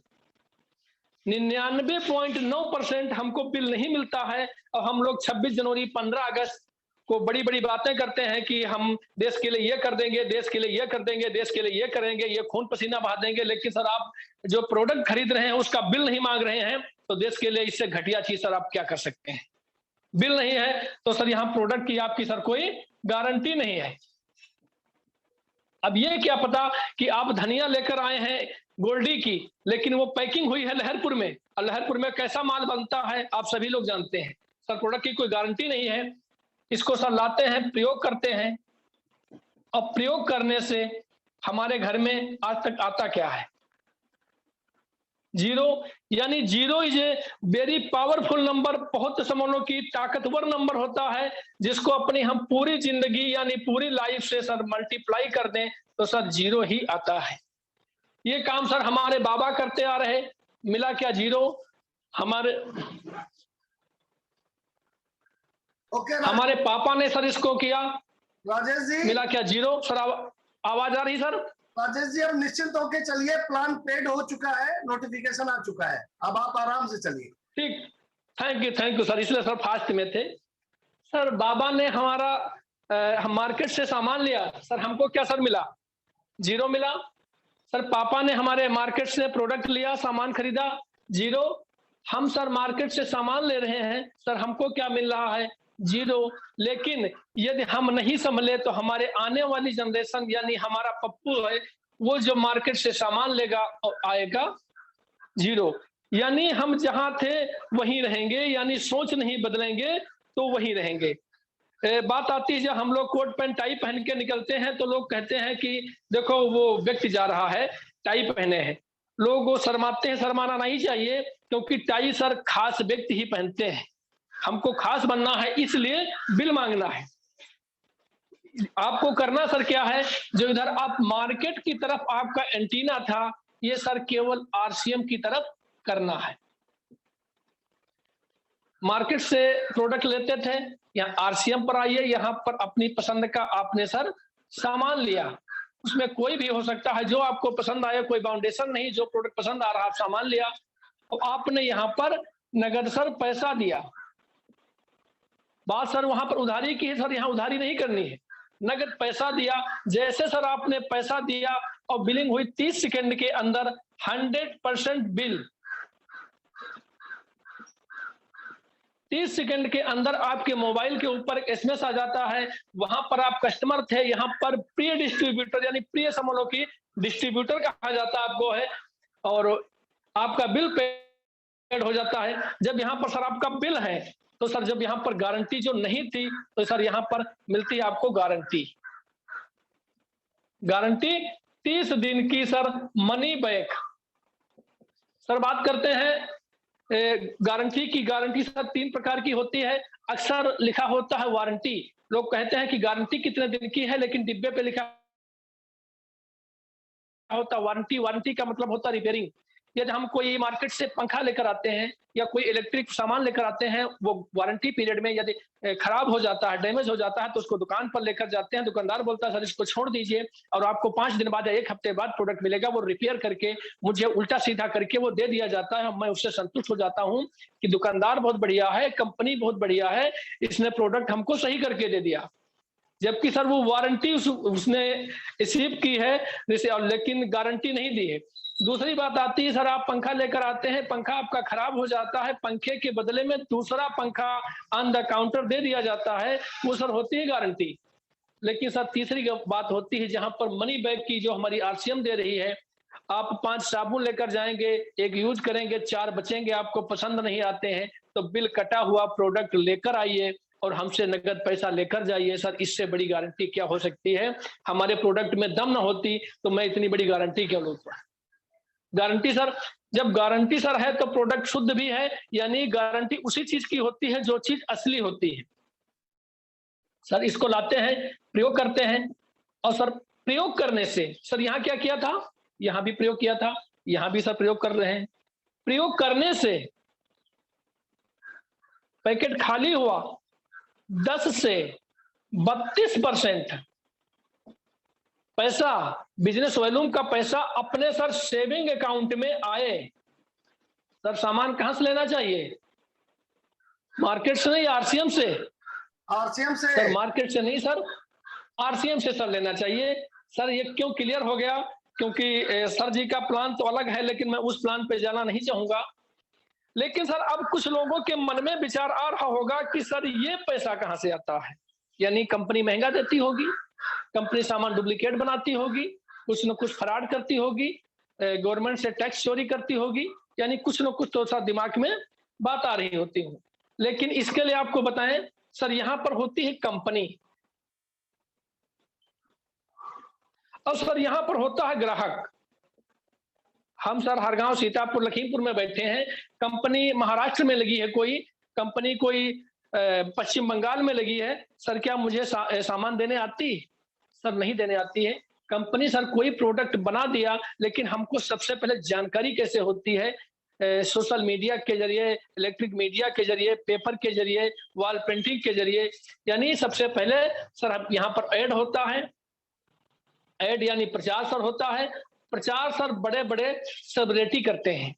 99.9% हमको बिल नहीं मिलता है। और हम लोग 26 जनवरी 15 अगस्त को बड़ी बड़ी बातें करते हैं कि हम देश के लिए ये कर देंगे, देश के लिए ये कर देंगे, देश के लिए ये करेंगे, ये खून पसीना बहा देंगे, लेकिन सर आप जो प्रोडक्ट खरीद रहे हैं उसका बिल नहीं मांग रहे हैं, तो देश के लिए इससे घटिया चीज सर आप क्या कर सकते हैं? बिल नहीं है तो सर यहाँ प्रोडक्ट की आपकी सर कोई गारंटी नहीं है। अब ये क्या पता कि आप धनिया लेकर आए हैं गोल्डी की, लेकिन वो पैकिंग हुई है लहरपुर में, और लहरपुर में कैसा माल बनता है आप सभी लोग जानते हैं। सर प्रोडक्ट की कोई गारंटी नहीं है। इसको सर लाते हैं, प्रयोग करते हैं, और प्रयोग करने से हमारे घर में आज तक आता क्या है? जीरो। यानी zero is a very powerful number, बहुत समझो की ताकतवर नंबर होता है, जिसको अपनी हम पूरी जिंदगी यानी पूरी लाइफ से सर मल्टीप्लाई कर दें तो सर जीरो ही आता है। ये काम सर हमारे बाबा करते आ रहे, मिला क्या? जीरो। हमारे हमारे पापा ने सर इसको किया, राजेश जी, मिला क्या? जीरो। सर आवाज आ रही सर? राजेश जी अब निश्चिंत होकर चलिए, प्लान पेड हो चुका है, नोटिफिकेशन आ चुका है, अब आप आराम से चलिए। ठीक, थैंक यू सर, इसलिए सर फास्ट में थे। सर बाबा ने हमारा हम मार्केट से सामान लिया, सर हमको क्या सर मिला? जीरो मिला। सर पापा ने हमारे मार्केट से प्रोडक्ट लिया, सामान खरीदा, 0। हम सर मार्केट से सामान ले रहे हैं, सर हमको क्या मिल रहा है, 0। लेकिन यदि हम नहीं संभले तो हमारे आने वाली जनरेशन यानी हमारा पप्पू है, वो जो मार्केट से सामान लेगा और आएगा 0। यानी हम जहां थे वहीं रहेंगे, यानी सोच नहीं बदलेंगे तो वहीं रहेंगे। बात आती है जब हम लोग कोट पैंट टाई पहन के निकलते हैं तो लोग कहते हैं कि देखो वो व्यक्ति जा रहा है टाई पहने हैं, लोग वो शर्माते हैं। शर्माना नहीं चाहिए, क्योंकि टाई सर खास व्यक्ति ही पहनते हैं। हमको खास बनना है, इसलिए बिल मांगना है। आपको करना सर क्या है, जो इधर आप मार्केट की तरफ आपका एंटीना था, ये सर केवल आरसीएम की तरफ करना है। मार्केट से प्रोडक्ट लेते थे, यहाँ आरसीएम पर आइए, यहाँ पर अपनी पसंद का आपने सर सामान लिया, उसमें कोई भी हो सकता है जो आपको पसंद आए, कोई बाउंडेशन नहीं, जो प्रोडक्ट पसंद आ रहा आप सामान लिया और आपने यहाँ पर नगद सर पैसा दिया। बात सर वहां पर उधारी की है, सर यहाँ उधारी नहीं करनी है, नगद पैसा दिया। जैसे सर आपने पैसा दिया और बिलिंग हुई 30 सेकंड के अंदर 100% बिल, 30 सेकंड के अंदर आपके मोबाइल के ऊपर एक एसएमएस आ जाता है। वहां पर आप कस्टमर थे, यहाँ पर प्रिय डिस्ट्रीब्यूटर यानी प्रिय समूहों की डिस्ट्रीब्यूटर कहा जाता है आपको है, और आपका बिल पेड हो जाता है। जब यहाँ पर सर आपका बिल है तो सर जब यहाँ पर गारंटी जो नहीं थी तो सर यहाँ पर मिलती है आपको गारंटी 30 दिन की सर मनी बैक। सर बात करते हैं गारंटी की। गारंटी सर 3 प्रकार की होती है। अक्सर लिखा होता है वारंटी, लोग कहते हैं कि गारंटी कितने दिन की है, लेकिन डिब्बे पे लिखा होता वारंटी। वारंटी का मतलब होता रिपेयरिंग। यदि हम कोई मार्केट से पंखा लेकर आते हैं या कोई इलेक्ट्रिक सामान लेकर आते हैं, वो वारंटी पीरियड में यदि खराब हो जाता है, डैमेज हो जाता है, तो उसको दुकान पर लेकर जाते हैं। दुकानदार बोलता है सर इसको छोड़ दीजिए और आपको 5 दिन बाद या 1 हफ्ते बाद प्रोडक्ट मिलेगा। वो रिपेयर करके मुझे उल्टा सीधा करके वो दे दिया जाता है। मैं उससे संतुष्ट हो जाता हूँ कि दुकानदार बहुत बढ़िया है, कंपनी बहुत बढ़िया है, इसने प्रोडक्ट हमको सही करके दे दिया। जबकि सर वो वारंटी उसने रिसीव की है लेकिन गारंटी नहीं दी है। दूसरी बात आती है, सर आप पंखा लेकर आते हैं, पंखा आपका खराब हो जाता है, पंखे के बदले में दूसरा पंखा ऑन द काउंटर दे दिया जाता है, वो सर होती है गारंटी। लेकिन सर तीसरी बात होती है जहां पर मनी बैक की जो हमारी आरसीएम दे रही है। आप 5 साबुन लेकर जाएंगे, 1 यूज करेंगे, 4 बचेंगे, आपको पसंद नहीं आते हैं तो बिल कटा हुआ प्रोडक्ट लेकर आइए और हमसे नगद पैसा लेकर जाइए। सर इससे बड़ी गारंटी क्या हो सकती है। हमारे प्रोडक्ट में दम ना होती तो मैं इतनी बड़ी गारंटी क्यों लूंगा। गारंटी सर, जब गारंटी सर है तो प्रोडक्ट शुद्ध भी है, यानी गारंटी उसी चीज की होती है जो चीज असली होती है। सर इसको लाते हैं, प्रयोग करते हैं, और सर प्रयोग करने से सर यहाँ क्या किया था, यहाँ भी प्रयोग किया था, यहाँ भी सर प्रयोग कर रहे हैं। प्रयोग करने से पैकेट खाली हुआ, 10 से 32% पैसा, बिजनेस वॉल्यूम का पैसा अपने सर सेविंग अकाउंट में आए। सर सामान कहां से लेना चाहिए, मार्केट से नहीं, आरसीएम से। आरसीएम से सर मार्केट से नहीं सर, आरसीएम से सर लेना चाहिए। सर ये क्यों क्लियर हो गया, क्योंकि सर जी का प्लान तो अलग है, लेकिन मैं उस प्लान पे जाना नहीं चाहूंगा। लेकिन सर अब कुछ लोगों के मन में विचार आ रहा होगा कि सर ये पैसा कहां से आता है, यानी कंपनी महंगा देती होगी, कंपनी सामान डुप्लीकेट बनाती होगी, कुछ न कुछ फ्रॉड करती होगी, गवर्नमेंट से टैक्स चोरी करती होगी, यानी कुछ न कुछ तो सर दिमाग में बात आ रही होती है। लेकिन इसके लिए आपको बताएं सर, यहां पर होती है कंपनी और सर यहां पर होता है ग्राहक। हम सर हरगांव, सीतापुर, लखीमपुर में बैठे हैं, कंपनी महाराष्ट्र में लगी है, कोई कंपनी कोई पश्चिम बंगाल में लगी है। सर क्या मुझे सामान देने आती, सर नहीं देने आती है। कंपनी सर कोई प्रोडक्ट बना दिया, लेकिन हमको सबसे पहले जानकारी कैसे होती है, सोशल मीडिया के जरिए, इलेक्ट्रिक मीडिया के जरिए, पेपर के जरिए, वॉल प्रिंटिंग के जरिए। यानी सबसे पहले सर यहाँ पर ऐड होता है, ऐड यानी प्रचार सर होता है। प्रचार सर बड़े बड़े सेलिब्रिटी करते हैं,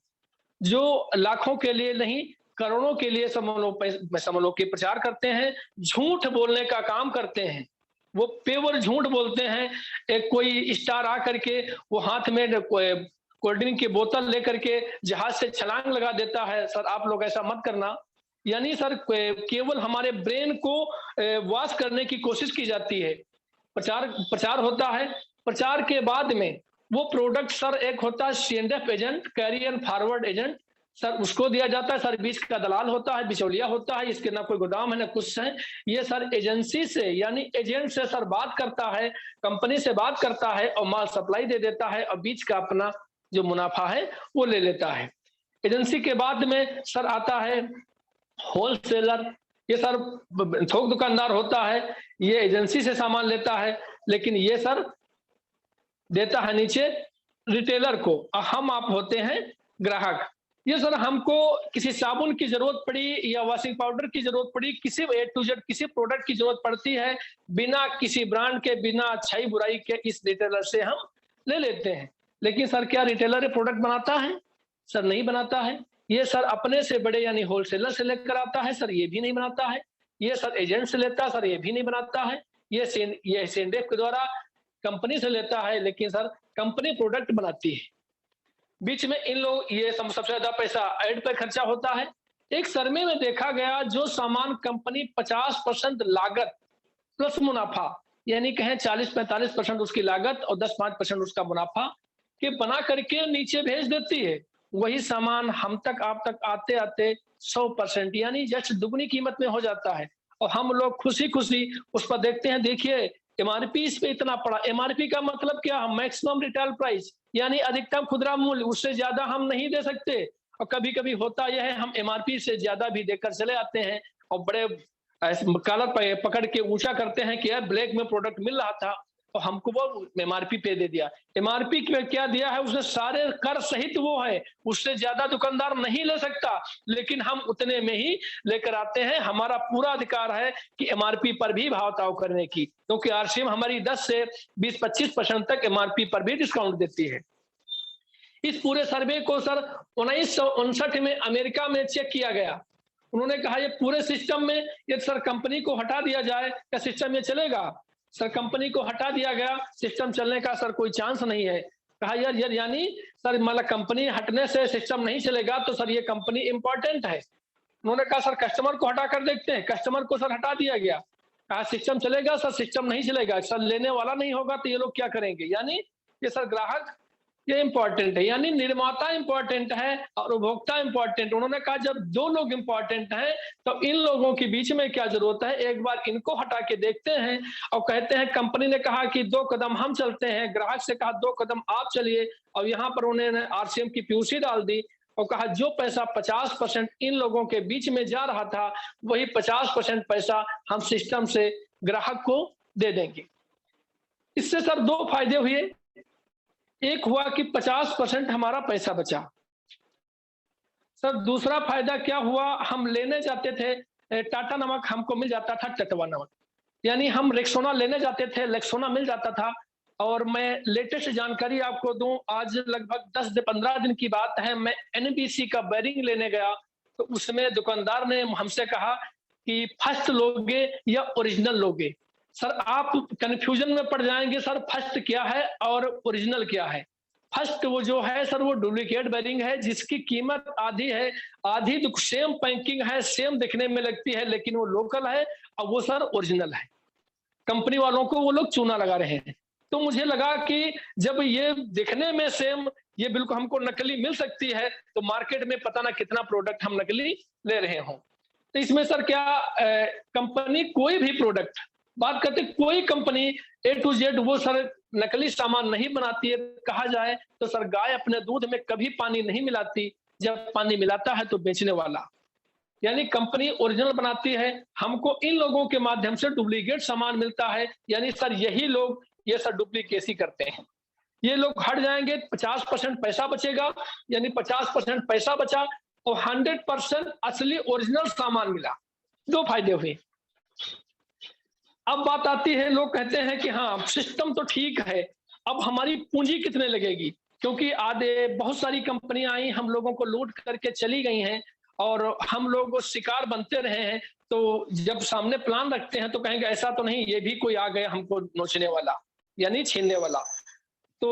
जो लाखों के लिए नहीं करोड़ों के लिए समूहों के प्रचार करते हैं, झूठ बोलने का काम करते हैं। वो पेवर झूठ बोलते हैं। एक कोई स्टार आकर के वो हाथ में कोल्ड ड्रिंक की बोतल लेकर के जहाज से छलांग लगा देता है। सर आप लोग ऐसा मत करना। यानी सर केवल हमारे ब्रेन को वॉश करने की कोशिश की जाती है। प्रचार प्रचार होता है, प्रचार के बाद में वो प्रोडक्ट सर एक होता है C&F agent, carry and forward agent, sir उसको दिया जाता है। सर बीच का दलाल होता है, बिचौलिया होता है, इसके ना कोई गोदाम है ना कुछ है। ये सर एजेंसी से यानी एजेंट से सर बात करता है, कंपनी से बात करता है और माल सप्लाई दे देता है और बीच का अपना जो मुनाफा है वो ले लेता है। एजेंसी के बाद में सर आता है होलसेलर। ये सर थोक दुकानदार होता है, ये एजेंसी से सामान लेता है, लेकिन ये सर देता है नीचे रिटेलर को, हम आप होते हैं ग्राहक। ये सर हमको किसी साबुन की जरूरत पड़ी या वॉशिंग पाउडर की जरूरत पड़ी, किसी A to Z किसी प्रोडक्ट की जरूरत पड़ती है, बिना किसी ब्रांड के, बिना अच्छाई बुराई के इस रिटेलर से हम ले लेते हैं। लेकिन सर क्या रिटेलर ये प्रोडक्ट बनाता है? सर नहीं बनाता है। ये सर अपने से बड़े यानी होलसेलर से लेकर आता है, सर ये भी नहीं बनाता है। ये सर एजेंट से लेता है, सर ये भी नहीं बनाता है। ये C&F के द्वारा कंपनी से लेता है, लेकिन सर कंपनी प्रोडक्ट बनाती है। बीच में इन लोग ये सबसे ज्यादा पैसा एड पे खर्चा होता है। एक सर्वे में देखा गया जो सामान कंपनी 50% लागत प्लस मुनाफा, यानी कहें 40-45% उसकी लागत और 10-5% उसका मुनाफा के बना करके नीचे भेज देती है, वही सामान हम तक आप तक आते आते 100% यानी जस्ट दुगनी कीमत में हो जाता है। और हम लोग खुशी खुशी उस पर देखते हैं, देखिए MRP इस पे इतना पड़ा। MRP का मतलब क्या? मैक्सिमम रिटेल प्राइस, यानी अधिकतम खुदरा मूल्य, उससे ज्यादा हम नहीं दे सकते। और कभी कभी होता यह है हम MRP से ज्यादा भी देकर चले आते हैं और बड़े कॉलर पकड़ के ऊंचा करते हैं कि यार ब्लैक में प्रोडक्ट मिल रहा था और हमको वो MRP पे दे दिया। MRP में क्या दिया है उसने? सारे कर सहित वो है, उससे ज्यादा दुकानदार नहीं ले सकता, लेकिन हम उतने में ही लेकर आते हैं। हमारा पूरा अधिकार है कि MRP पर भी भाव ताव करने की, क्योंकि RCM हमारी 10 से 20-25% तक MRP पर भी डिस्काउंट देती है। इस पूरे सर्वे को सर 1959 में अमेरिका में चेक किया गया। उन्होंने कहा ये पूरे सिस्टम में यदि सर कंपनी को हटा दिया जाए क्या सिस्टम ये चलेगा? सर कंपनी को हटा दिया गया, सिस्टम चलने का सर कोई चांस नहीं है। कहा यार यानी सर मतलब कंपनी हटने से सिस्टम नहीं चलेगा, तो सर ये कंपनी इंपॉर्टेंट है। उन्होंने कहा सर कस्टमर को हटा कर देखते हैं, कस्टमर को सर हटा दिया गया। कहा सिस्टम चलेगा? सर सिस्टम नहीं चलेगा, सर लेने वाला नहीं होगा तो ये लोग क्या करेंगे? यानी ये सर ग्राहक ये इंपॉर्टेंट है, यानी निर्माता इंपॉर्टेंट है और उपभोक्ता इंपॉर्टेंट। उन्होंने कहा जब दो लोग इंपॉर्टेंट हैं तो इन लोगों के बीच में क्या जरूरत है, एक बार इनको हटा के देखते हैं। और कहते हैं कंपनी ने कहा कि 2 कदम हम चलते हैं, ग्राहक से कहा 2 कदम आप चलिए, और यहाँ पर उन्होंने RCM की POC डाल दी और कहा जो पैसा 50% इन लोगों के बीच में जा रहा था वही 50% पैसा हम सिस्टम से ग्राहक को दे देंगे। इससे सर 2 फायदे हुए। एक हुआ कि 50% हमारा पैसा बचा। सर दूसरा फायदा क्या हुआ, हम लेने जाते थे टाटा नमक हमको मिल जाता था टटवा नमक, यानी हम रेक्सोना लेने जाते थे, लेक्सोना मिल जाता था। और मैं लेटेस्ट जानकारी आपको दूं, आज लगभग 10 से 15 दिन की बात है, मैं NBC का बेरिंग लेने गया तो उसमें दुकानदार ने हमसे कहा कि फर्स्ट लोगे या ओरिजिनल लोगे? सर आप कंफ्यूजन में पड़ जाएंगे, सर फर्स्ट क्या है और ओरिजिनल क्या है। फर्स्ट वो जो है सर वो डुप्लीकेट बेरिंग है जिसकी कीमत आधी है, आधी सेम पैकिंग है, सेम दिखने में लगती है, लेकिन वो लोकल है, और वो सर ओरिजिनल है। कंपनी वालों को वो लोग चूना लगा रहे हैं। तो मुझे लगा कि जब ये दिखने में सेम, ये बिल्कुल हमको नकली मिल सकती है, तो मार्केट में पता ना कितना प्रोडक्ट हम नकली ले रहे हों। तो इसमें सर क्या कंपनी कोई भी प्रोडक्ट, बात करते कोई कंपनी A to Z वो सर नकली सामान नहीं बनाती है। कहा जाए तो सर गाय अपने दूध में कभी पानी नहीं मिलाती, जब पानी मिलाता है तो बेचने वाला, यानी कंपनी ओरिजिनल बनाती है। हमको इन लोगों के माध्यम से डुप्लीकेट सामान मिलता है, यानी सर यही लोग ये सर डुप्लीकेसी करते हैं। ये लोग हट जाएंगे, 50% पैसा बचेगा, यानी 50% पैसा बचा और 100% असली ओरिजिनल सामान मिला। 2 फायदे हुए। अब बात आती है, लोग कहते हैं कि हाँ सिस्टम तो ठीक है, अब हमारी पूंजी कितने लगेगी, क्योंकि आधे बहुत सारी कंपनियां आई, हम लोगों को लूट करके चली गई हैं और हम लोग शिकार बनते रहे हैं। तो जब सामने प्लान रखते हैं तो कहेंगे ऐसा तो नहीं, ये भी कोई आ गया हमको नोचने वाला, यानी छीनने वाला। तो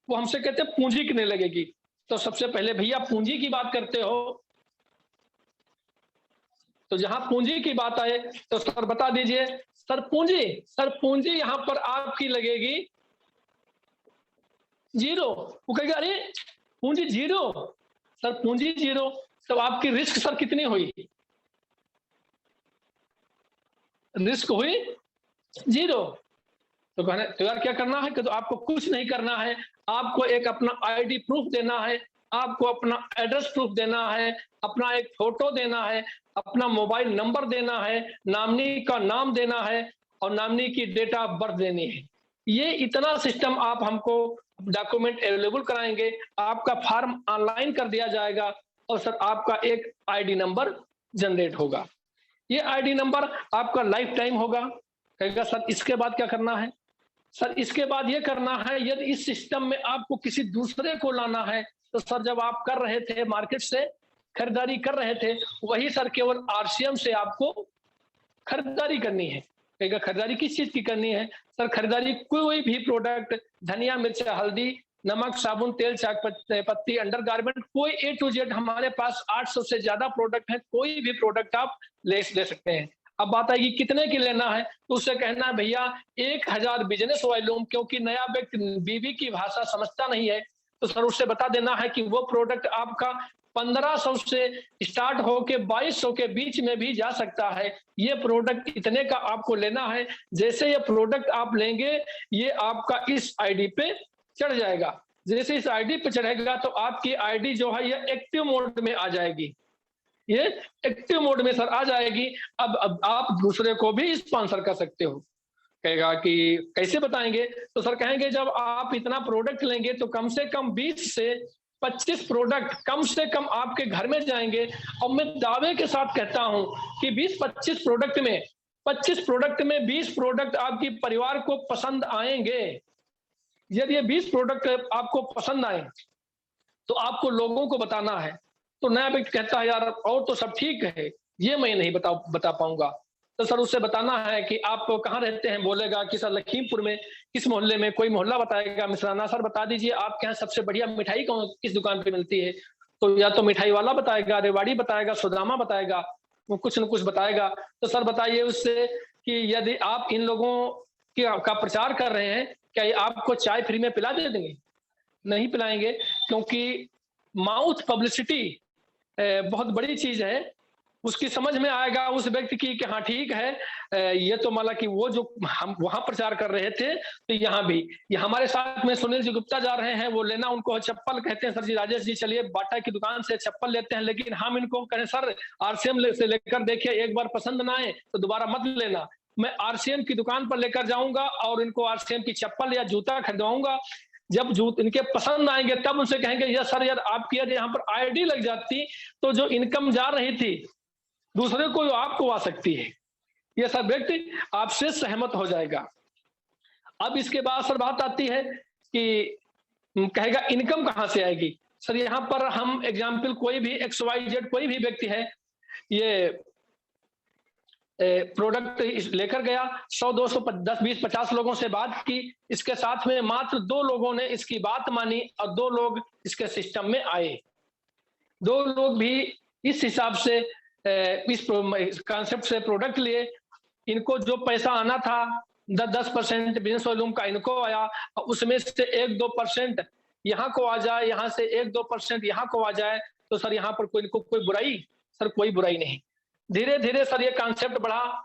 वो हमसे कहते हैं पूंजी कितने लगेगी। तो सबसे पहले भैया पूंजी की बात करते हो, तो जहां पूंजी की बात आए तो सर बता दीजिए। सर पूंजी यहां पर आपकी लगेगी 0। वो कहेगा अरे पूंजी 0, सर पूंजी 0, तो आपकी रिस्क सर कितनी हुई? रिस्क हुई 0। तो कहना तो यार क्या करना है कि तो आपको कुछ नहीं करना है, आपको एक अपना आईडी प्रूफ देना है, आपको अपना एड्रेस प्रूफ देना है, अपना एक फोटो देना है, अपना मोबाइल नंबर देना है, नॉमिनी का नाम देना है और नॉमिनी की डेट ऑफ बर्थ देनी है। ये इतना सिस्टम आप हमको डॉक्यूमेंट अवेलेबल कराएंगे, आपका फॉर्म ऑनलाइन कर दिया जाएगा और सर आपका एक आईडी नंबर जनरेट होगा। ये आईडी नंबर आपका लाइफ टाइम होगा। कहेगा सर इसके बाद क्या करना है? सर इसके बाद ये करना है, यदि इस सिस्टम में आपको किसी दूसरे को लाना है तो सर जब आप कर रहे थे मार्केट से खरीदारी कर रहे थे, वही सर केवल आरसीएम से आपको खरीदारी करनी है। कहेगा खरीदारी किस चीज की करनी है? सर खरीदारी कोई भी प्रोडक्ट, धनिया मिर्च हल्दी नमक साबुन तेल चाय पत्ती अंडरगारमेंट, कोई A to Z हमारे पास 800 से ज्यादा प्रोडक्ट है, कोई भी प्रोडक्ट आप ले सकते हैं। अब बात आएगी कितने की लेना है, तो उससे कहना है भैया 1000 बिजनेस वॉल्यूम, क्योंकि नया व्यक्ति बीबी की भाषा समझता नहीं है, तो सर उससे बता देना है कि वो प्रोडक्ट आपका 1500 से स्टार्ट होके 2200 के बीच में भी जा सकता है। ये प्रोडक्ट इतने का आपको लेना है। जैसे ये प्रोडक्ट आप लेंगे ये आपका इस आईडी पे चढ़ जाएगा। जैसे इस आईडी पे चढ़ेगा तो आपकी आईडी जो है ये एक्टिव मोड में आ जाएगी। ये एक्टिव मोड में सर आ जाएगी। अब आप दूसरे को भी स्पॉन्सर कर सकते हो। कहेगा कि कैसे बताएंगे, तो सर कहेंगे जब आप इतना प्रोडक्ट लेंगे तो कम से कम 20 से 25 प्रोडक्ट कम से कम आपके घर में जाएंगे। और मैं दावे के साथ कहता हूं कि 20-25 प्रोडक्ट में 20 प्रोडक्ट आपकी परिवार को पसंद आएंगे। यदि ये 20 प्रोडक्ट आपको पसंद आए तो आपको लोगों को बताना है। तो नया व्यक्ति कहता है यार और तो सब ठीक है, ये मैं नहीं बता पाऊंगा। तो सर उससे बताना है कि आप कहाँ रहते हैं, बोलेगा कि सर लखीमपुर में, किस मोहल्ले में, कोई मोहल्ला बताएगा मिश्राना। सर बता दीजिए आपके यहाँ सबसे बढ़िया मिठाई किस दुकान पे मिलती है, तो या तो मिठाई वाला बताएगा, रेवाड़ी बताएगा, सुदामा बताएगा, वो कुछ न कुछ बताएगा। तो सर बताइए उससे कि यदि आप इन लोगों का प्रचार कर रहे हैं, क्या ये आपको चाय फ्री में पिला दे देंगे? नहीं पिलाएंगे, क्योंकि माउथ पब्लिसिटी बहुत बड़ी चीज है। उसकी समझ में आएगा उस व्यक्ति की कि हाँ ठीक है, ये तो मतलब कि वो जो हम वहां प्रचार कर रहे थे तो यहाँ भी ये हमारे साथ में सुनील जी गुप्ता जा रहे हैं, वो लेना उनको चप्पल कहते हैं। सर जी राजेश जी चलिए बाटा की दुकान से चप्पल लेते हैं, लेकिन हम इनको कहें सर आरसीएम से लेकर देखिए, एक बार पसंद ना आए तो दोबारा मत लेना। मैं आरसीएम की दुकान पर लेकर जाऊंगा और इनको आरसीएम की चप्पल या जूता खरीदवाऊंगा। जब इनके पसंद आएंगे तब उनसे कहेंगे यस सर यार आपकी यदि यहाँ पर आईडी लग जाती तो जो इनकम जा रही थी दूसरे को आपको आ सकती है। यह सब व्यक्ति आपसे सहमत हो जाएगा। अब इसके बाद सर बात आती है कि कहेगा इनकम कहां से आएगी। सर यहाँ पर हम एग्जाम्पल कोई भी XYZ कोई भी व्यक्ति है, ये प्रोडक्ट लेकर गया, 100 200 10 20 50 लोगों से बात की, इसके साथ में मात्र 2 लोगों ने इसकी बात मानी और 2 लोग इसके सिस्टम में आए। 2 लोग भी इस हिसाब से इस कॉन्सेप्ट से प्रोडक्ट लिए। इनको जो पैसा आना था 10% बिजनेस वॉल्यूम का इनको आया, उसमें से 1-2% यहाँ को आ जाए, यहाँ से 1-2% यहाँ को आ जाए, तो सर यहाँ पर कोई बुराई? सर कोई बुराई नहीं। धीरे धीरे सर ये कॉन्सेप्ट बढ़ा,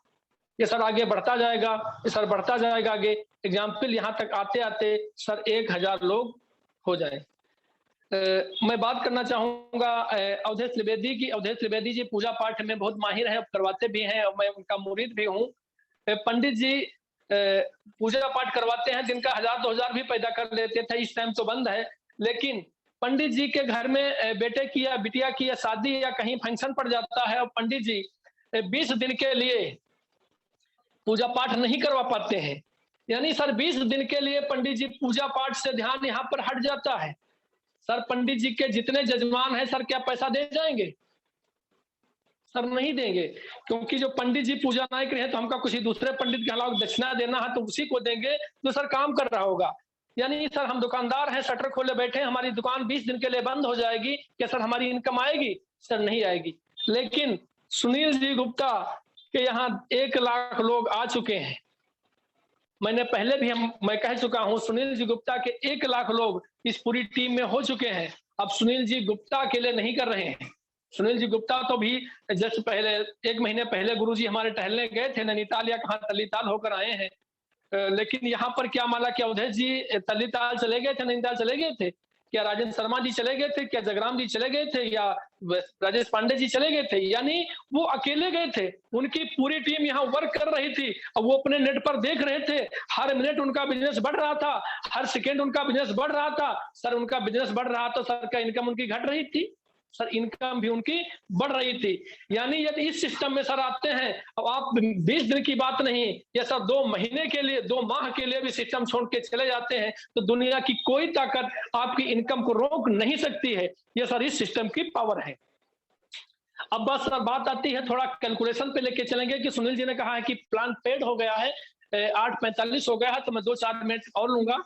ये सर आगे बढ़ता जाएगा, ये सर बढ़ता जाएगा आगे। एग्जाम्पल यहाँ तक आते आते सर 1000 लोग हो जाए। मैं बात करना चाहूंगा अवधेश त्रिवेदी की। अवधेश त्रिवेदी जी पूजा पाठ में बहुत माहिर है, करवाते भी हैं और मैं उनका मुरीद भी हूँ। पंडित जी पूजा पाठ करवाते हैं, दिन का 1000-2000 भी पैदा कर लेते थे, इस टाइम तो बंद है। लेकिन पंडित जी के घर में बेटे की या बिटिया की या शादी या कहीं फंक्शन पड़ जाता है और पंडित जी 20 दिन के लिए पूजा पाठ नहीं करवा पाते हैं, यानी सर 20 दिन के लिए पंडित जी पूजा पाठ से ध्यान यहाँ पर हट जाता है। सर पंडित जी के जितने जजमान हैं सर क्या पैसा दे जाएंगे? सर नहीं देंगे, क्योंकि जो पंडित जी पूजा नायक रहे तो हमका कुछ ही दूसरे पंडित के अलावा दक्षिणा देना है तो उसी को देंगे जो सर काम कर रहा होगा। यानी सर हम दुकानदार हैं, शटर खोले बैठे हैं, हमारी दुकान 20 दिन के लिए बंद हो जाएगी, क्या सर हमारी इनकम आएगी? सर नहीं आएगी। लेकिन सुनील जी गुप्ता के यहाँ 1 लाख लोग आ चुके हैं। मैंने पहले भी मैं कह चुका हूं, सुनील जी गुप्ता के 1 लाख लोग इस पूरी टीम में हो चुके हैं। अब सुनील जी गुप्ता अकेले नहीं कर रहे हैं। सुनील जी गुप्ता तो भी जस्ट पहले 1 महीने पहले गुरुजी हमारे टहलने गए थे नैनीताल या कहाँ तल्लीताल होकर आए हैं। लेकिन यहाँ पर क्या माला क्या अवधेश जी तल्लीताल चले गए थे, नैनीताल चले गए थे? क्या राजेंद्र शर्मा जी चले गए थे? क्या जगराम जी चले गए थे? या राजेश पांडे जी चले गए थे? यानी वो अकेले गए थे, उनकी पूरी टीम यहाँ वर्क कर रही थी और वो अपने नेट पर देख रहे थे। हर मिनट उनका बिजनेस बढ़ रहा था, हर सेकेंड उनका बिजनेस बढ़ रहा था। सर उनका बिजनेस बढ़ रहा तो सर का इनकम उनकी घट रही थी? सर इनकम भी उनकी बढ़ रही थी। यानी यदि इस सिस्टम में सर आते हैं, अब आप 20 दिन की बात नहीं, या सर 2 महीने के लिए, 2 माह के लिए भी सिस्टम छोड़ के चले जाते हैं तो दुनिया की कोई ताकत आपकी इनकम को रोक नहीं सकती है। यह सर इस सिस्टम की पावर है। अब बस सर बात आती है, थोड़ा कैलकुलेशन पे लेके चलेंगे कि सुनील जी ने कहा है कि प्लान पेड हो गया है, 8:45 हो गया है, तो मैं 2-4 मिनट और लूंगा।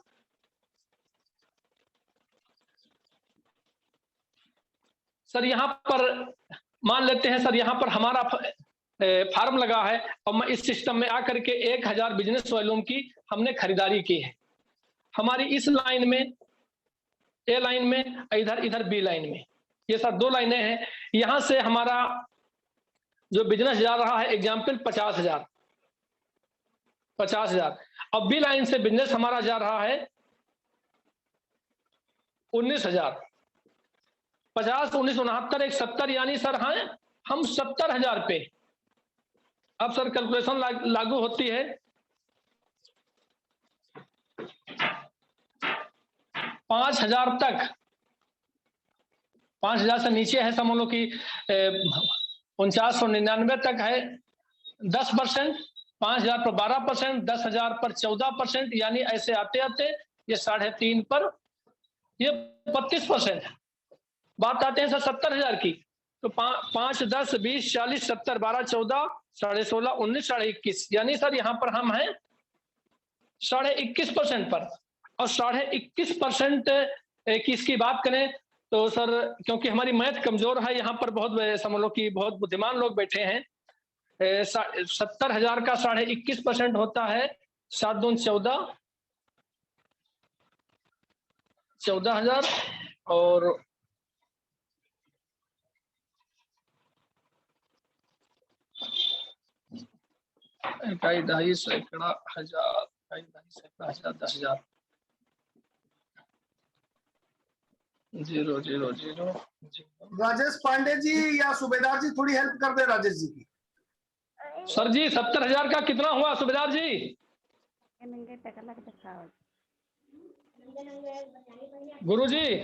सर यहाँ पर मान लेते हैं सर यहाँ पर हमारा फार्म लगा है और मैं इस सिस्टम में आकर के 1000 बिजनेस वॉल्यूम की हमने खरीदारी की है। हमारी इस लाइन में, ए लाइन में, इधर बी लाइन में, ये सर 2 लाइनें हैं। यहां से हमारा जो बिजनेस जा रहा है एग्जाम्पल 50,000, अब बी लाइन से बिजनेस हमारा जा रहा है 19,000। 50, 19, 69, 170, यानी सर हाँ हम 70,000 पे। अब सर कैलकुलेशन लागू होती है। 5,000 तक, 5,000 से नीचे है समझ लो कि 4999 तक है 10%, 5,000 पर 12%, 10,000 पर 14%, यानी ऐसे आते आते ये 3.5 पर ये 32%। बात आते हैं सर 70,000 की, तो 5, 10, 20, 40, 70, 12, 14, 16.5, 19, 21, यानी सर यहाँ पर हम हैं 21.5% पर। और 21.5% की इसकी बात करें तो सर, क्योंकि हमारी मैथ कमजोर है, यहाँ पर बहुत समझ लो कि बहुत बुद्धिमान लोग बैठे हैं। 70,000 का 21.5% होता है 7 दून 14, 14,000 और 2.5 सैकड़ा हजार, 2.5 सैकड़ा हजार, 10,000, 000। राजेश पांडे जी या सूबेदार जी थोड़ी हेल्प कर दे राजेश जी की। सर जी 70,000 का कितना हुआ सूबेदार जी? गुरु जी,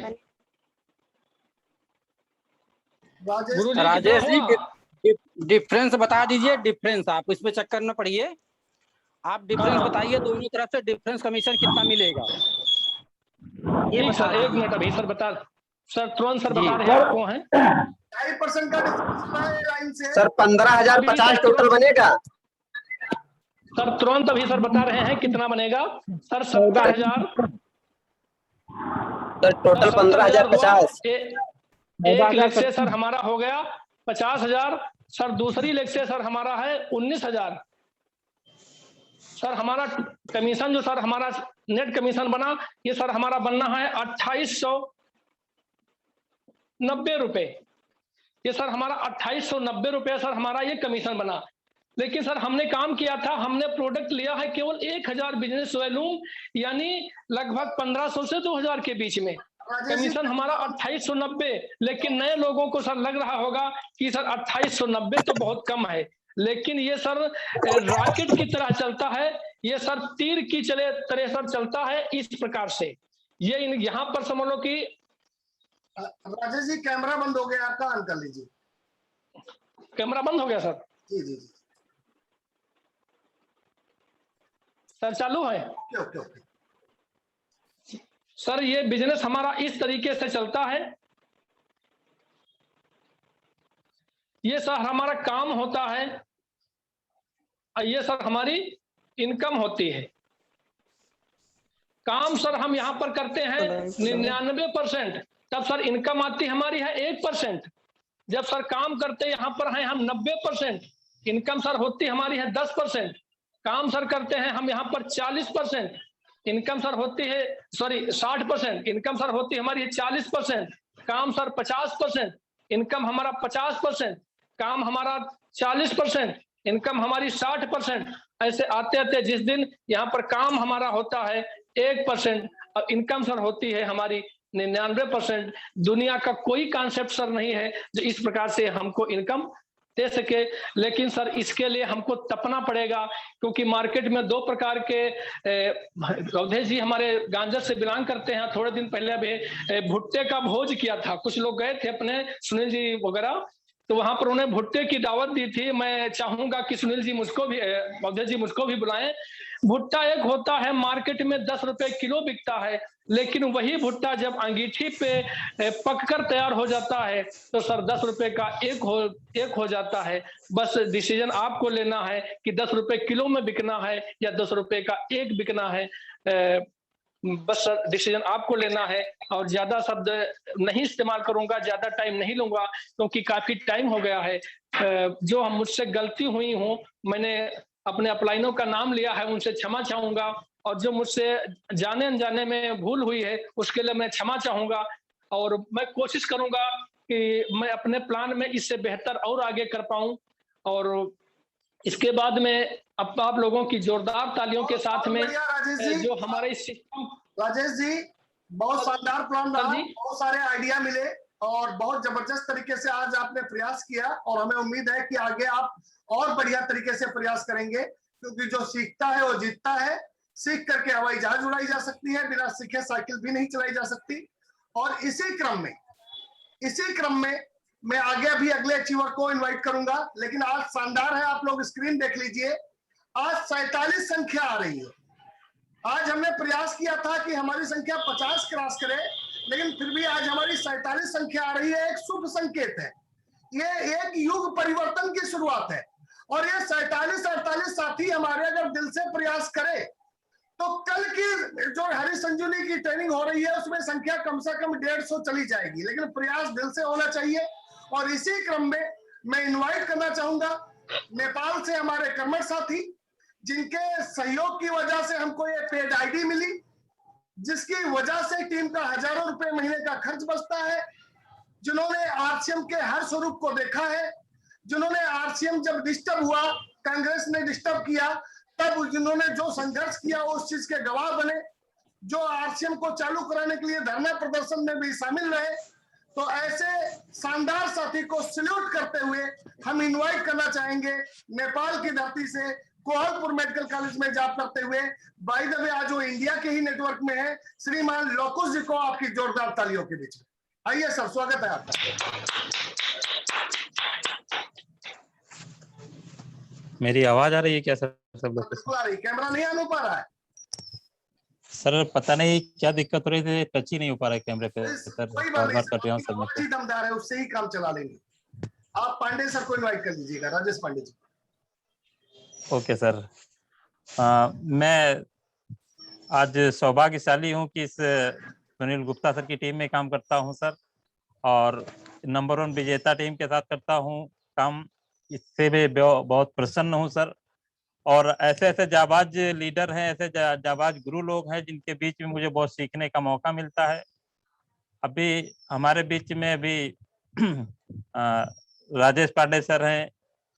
राजेश जी डिफरेंस बता दीजिए। डिफरेंस आप इस पे चक्कर में पड़िए, आप डिफरेंस बताइए, दोनों तरफ से डिफरेंस कमीशन कितना मिलेगा ये बता। सर 1 मिनट अभी सर बता, सर तुरंत सर बता रहे हैं आपको हैं 2.5% का लाइन से सर 15,050 टोटल बनेगा। सर तुरंत अभी सर बता रहे हैं कितना बनेगा सर? 70,000 sir total 15,050। एक लेग से सर हमारा हो गया 50,000। सर दूसरी लेग से सर हमारा है 19,000। सर हमारा कमीशन जो सर हमारा नेट कमीशन बना, ये सर हमारा बनना है 2890 रुपए। ये सर हमारा 2890 रुपए सर हमारा ये कमीशन बना। लेकिन सर हमने काम किया था, हमने प्रोडक्ट लिया है केवल 1000 बिजनेस वॉल्यूम, यानी लगभग 1500 से 2000 के बीच में। कमीशन हमारा 2890। लेकिन नए लोगों को सर लग रहा होगा कि सर 2890 तो बहुत कम है, लेकिन ये सर रॉकेट की तरह चलता है, ये सर तीर की तरह सर चलता है इस प्रकार से। ये यहाँ पर समझ लो कि राजेश जी कैमरा बंद हो गया आपका, ऑन कर लीजिए। कैमरा बंद हो गया सर? जी जी जी सर चालू है? Okay okay. सर ये बिजनेस हमारा इस तरीके से चलता है। ये सर हमारा काम होता है, और ये सर हमारी इनकम होती है। काम सर हम यहाँ पर करते हैं 99%, तब सर इनकम आती हमारी है 1%। जब सर काम करते यहाँ पर हैं हम 90%, इनकम सर होती हमारी है 10%। काम सर करते हैं हम यहाँ पर 40%, इनकम सर होती है 60%, इनकम सर होती हमारी है 40%। काम सर 50%, इनकम हमारा 50%। काम हमारा 40%, इनकम हमारी 60%। ऐसे आते आते जिस दिन यहाँ पर काम हमारा होता है 1% और इनकम सर होती है हमारी 99%। दुनिया का कोई कॉन्सेप्ट सर नहीं है जो इस प्रकार से हमको इनकम दे सके। लेकिन सर इसके लिए हमको तपना पड़ेगा, क्योंकि मार्केट में 2 प्रकार के अवधेश जी हमारे गांजर से बिलोंग करते हैं। थोड़े दिन पहले अभी भुट्टे का भोज किया था, कुछ लोग गए थे अपने, सुनील जी वगैरह, तो वहां पर उन्हें भुट्टे की दावत दी थी। मैं चाहूंगा कि सुनील जी मुझको भी, अवधेश जी मुझको भी बुलाएं। भुट्टा एक होता है मार्केट में 10 रुपए किलो बिकता है, लेकिन वही भुट्टा जब अंगीठी पे पककर तैयार हो जाता है तो सर 10 रुपए का एक हो जाता है। बस डिसीजन आपको लेना है कि 10 रुपए किलो में बिकना है या 10 रुपए का एक बिकना है। बस सर डिसीजन आपको लेना है। और ज्यादा शब्द नहीं इस्तेमाल करूंगा, ज्यादा टाइम नहीं लूंगा, क्योंकि काफी टाइम हो गया है। जो हम मुझसे गलती हुई हूँ, मैंने अपने अपलाइनों का नाम लिया है, उनसे क्षमा चाहूंगा। और जो मुझसे जाने अनजाने में भूल हुई है उसके लिए मैं क्षमा चाहूंगा। और मैं कोशिश करूंगा कि मैं अपने प्लान में इससे बेहतर और आगे कर पाऊं। और इसके बाद में अब आप लोगों की जोरदार तालियों के साथ में राजेश जी, जो हमारे सिस्टम, राजेश जी बहुत शानदार प्लान रहा, जी बहुत सारे आइडिया मिले और बहुत जबरदस्त तरीके से आज आपने प्रयास किया, और हमें उम्मीद है कि आगे आप और बढ़िया तरीके से प्रयास करेंगे, क्योंकि जो सीखता है वो जीतता है। सीख करके हवाई जहाज उड़ाई जा सकती है, बिना सीखे साइकिल भी नहीं चलाई जा सकती। और इसी क्रम में मैं आगे भी अगले अचीवर को इनवाइट करूंगा। लेकिन आज शानदार है, आप लोग स्क्रीन देख लीजिए, आज 47 संख्या आ रही है। आज हमने प्रयास किया था कि हमारी संख्या 50 क्रॉस करे, लेकिन फिर भी आज हमारी 47 संख्या आ रही है। एक शुभ संकेत है, ये एक युग परिवर्तन की शुरुआत है। और ये 47-48 साथी हमारे अगर दिल से प्रयास करे तो कल की जो हरी संजीवनी की ट्रेनिंग हो रही है उसमें संख्या कम से कम 150 चली जाएगी, लेकिन प्रयास दिल से होना चाहिए। और इसी क्रम में मैं इनवाइट करना चाहूंगा नेपाल से हमारे कर्मठ साथी, जिनके सहयोग की वजह से हमको ये पेड आईडी मिली, जिसकी वजह से टीम का हजारों रुपए महीने का खर्च बचता है, जिन्होंने आरसीएम के हर स्वरूप को देखा है, जिन्होंने आरसीएम जब डिस्टर्ब हुआ, कांग्रेस ने डिस्टर्ब किया, तब जिन्होंने जो संघर्ष किया उस चीज के गवाह बने, जो आरसीएम को चालू कराने के लिए धरना प्रदर्शन में भी शामिल रहे। तो ऐसे शानदार साथी को सल्यूट करते हुए हम इनवाइट करना चाहेंगे नेपाल की धरती से कोहलपुर मेडिकल कॉलेज में जॉब करते हुए, बाय द वे आज वो इंडिया के ही नेटवर्क में है, श्रीमान लोकुश जी को आपकी जोरदार तालियों के बीच में। आइए सर, स्वागत है आपका। मेरी आवाज आ रही है क्या सर? सब लोग बिल्कुल आ रही, कैमरा नहीं आने पा रहा है सर, पता नहीं क्या दिक्कत हो रही थी, टच ही नहीं हो पा रहा है कैमरे पे सर, कोई बात बार नहीं, बार कट रहा हूँ सब अच्छी दमदार है, उससे ही काम चला लेंगे। आप पांडे सर को इनवाइट कर लीजिएगा, राजेश पांडे जी। Okay sir. मैं आज सौभाग्यशाली हूँ कि इस सुनील गुप्ता सर की टीम में काम करता हूँ सर, और नंबर 1 विजेता टीम के साथ करता हूँ काम। इससे भी बहुत प्रसन्न हूँ सर। और ऐसे ऐसे जाबाज लीडर हैं, ऐसे जाबाज गुरु लोग हैं जिनके बीच में मुझे बहुत सीखने का मौका मिलता है। अभी हमारे बीच में अभी राजेश पांडे सर हैं,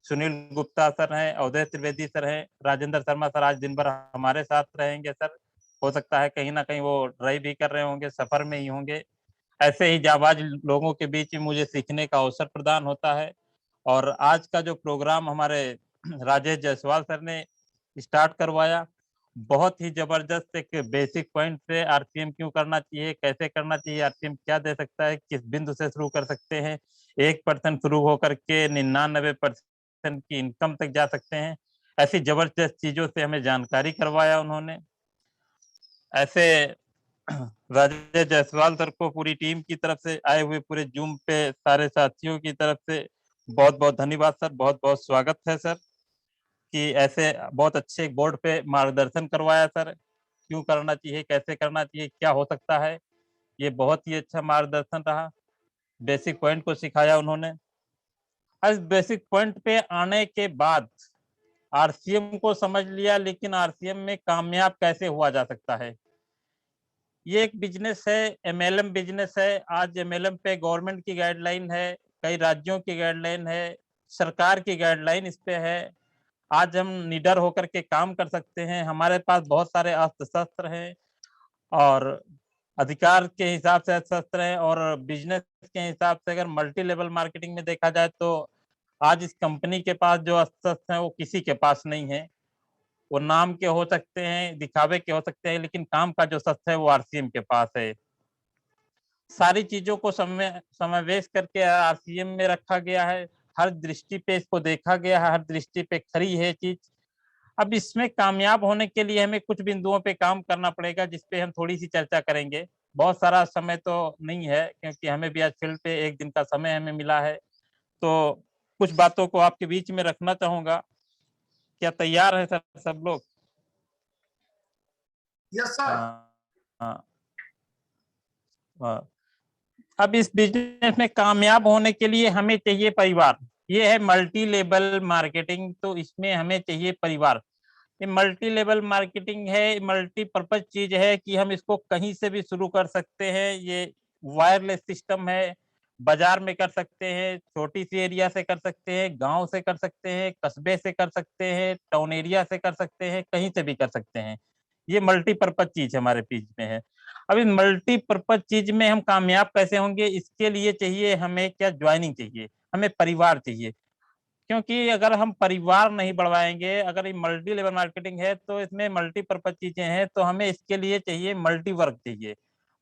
सुनील गुप्ता सर हैं, अवधेश त्रिवेदी सर हैं, राजेंद्र शर्मा सर आज दिन भर हमारे साथ रहेंगे सर। हो सकता है कहीं ना कहीं वो ड्राइव भी कर रहे होंगे, सफर में ही होंगे। ऐसे ही जाबाज लोगों के बीच में मुझे सीखने का अवसर प्रदान होता है। और आज का जो प्रोग्राम हमारे राजेश जायसवाल सर ने स्टार्ट करवाया, बहुत ही जबरदस्त एक बेसिक पॉइंट से आरसीएम क्यों करना चाहिए, कैसे करना चाहिए, आरसीएम क्या दे सकता है, किस बिंदु से शुरू कर सकते हैं, 1% शुरू होकर के 99% की इनकम तक जा सकते हैं। ऐसी जबरदस्त चीजों से हमें जानकारी करवाया उन्होंने। ऐसे राजेश जायसवाल सर को पूरी टीम की तरफ से, आए हुए पूरे जूम पे सारे साथियों की तरफ से बहुत बहुत धन्यवाद सर, बहुत बहुत स्वागत है सर कि ऐसे बहुत अच्छे बोर्ड पे मार्गदर्शन करवाया सर, क्यों करना चाहिए, कैसे करना चाहिए, क्या हो सकता है। ये बहुत ही अच्छा मार्गदर्शन रहा, बेसिक पॉइंट को सिखाया उन्होंने। इस बेसिक पॉइंट पे आने के बाद आरसीएम को समझ लिया, लेकिन आरसीएम में कामयाब कैसे हुआ जा सकता है। ये एक बिजनेस है, एमएलएम बिजनेस है। आज एमएलएम पे गवर्नमेंट की गाइडलाइन है, कई राज्यों की गाइडलाइन है, सरकार की गाइडलाइन इस पे है। आज हम निडर होकर के काम कर सकते हैं, हमारे पास बहुत सारे अस्त्र शस्त्र हैं और अधिकार के हिसाब से शस्त्र हैं, और बिजनेस के हिसाब से अगर मल्टी लेवल मार्केटिंग में देखा जाए तो आज इस कंपनी के पास जो अस्त्र शस्त्र हैं वो किसी के पास नहीं है। वो नाम के हो सकते हैं, दिखावे के हो सकते हैं, लेकिन काम का जो शस्त्र है वो आरसीएम के पास है। सारी चीजों को समावेश करके आरसीएम में रखा गया है, हर दृष्टि पे इसको देखा गया है, हर दृष्टि पे खरी है चीज। अब इसमें कामयाब होने के लिए हमें कुछ बिंदुओं पे काम करना पड़ेगा, जिसपे हम थोड़ी सी चर्चा करेंगे। बहुत सारा समय तो नहीं है, क्योंकि हमें भी आज फील्ड पे एक दिन का समय हमें मिला है, तो कुछ बातों को आपके बीच में रखना चाहूंगा। क्या तैयार है सर सब लोग? Yes sir. हाँ। अब इस बिजनेस में कामयाब होने के लिए हमें चाहिए परिवार। ये है मल्टी लेवल मार्केटिंग, तो इसमें हमें चाहिए परिवार। ये मल्टी लेवल मार्केटिंग है, मल्टीपर्पज चीज है कि हम इसको कहीं से भी शुरू कर सकते हैं। ये वायरलेस सिस्टम है, बाजार में कर सकते हैं, छोटी सी एरिया से कर सकते हैं, गांव से कर सकते हैं, कस्बे से कर सकते हैं, टाउन एरिया से कर सकते हैं, कहीं से भी कर सकते हैं। ये मल्टीपर्पज चीज हमारे बीच में है। अब इस मल्टीपर्पज चीज में हम कामयाब कैसे होंगे, इसके लिए चाहिए हमें क्या, ज्वाइनिंग चाहिए, हमें परिवार चाहिए। क्योंकि अगर हम परिवार नहीं बढ़वाएंगे, अगर ये मल्टी लेवल मार्केटिंग है तो इसमें मल्टीपर्पज चीजें हैं, तो हमें इसके लिए चाहिए मल्टी वर्क चाहिए।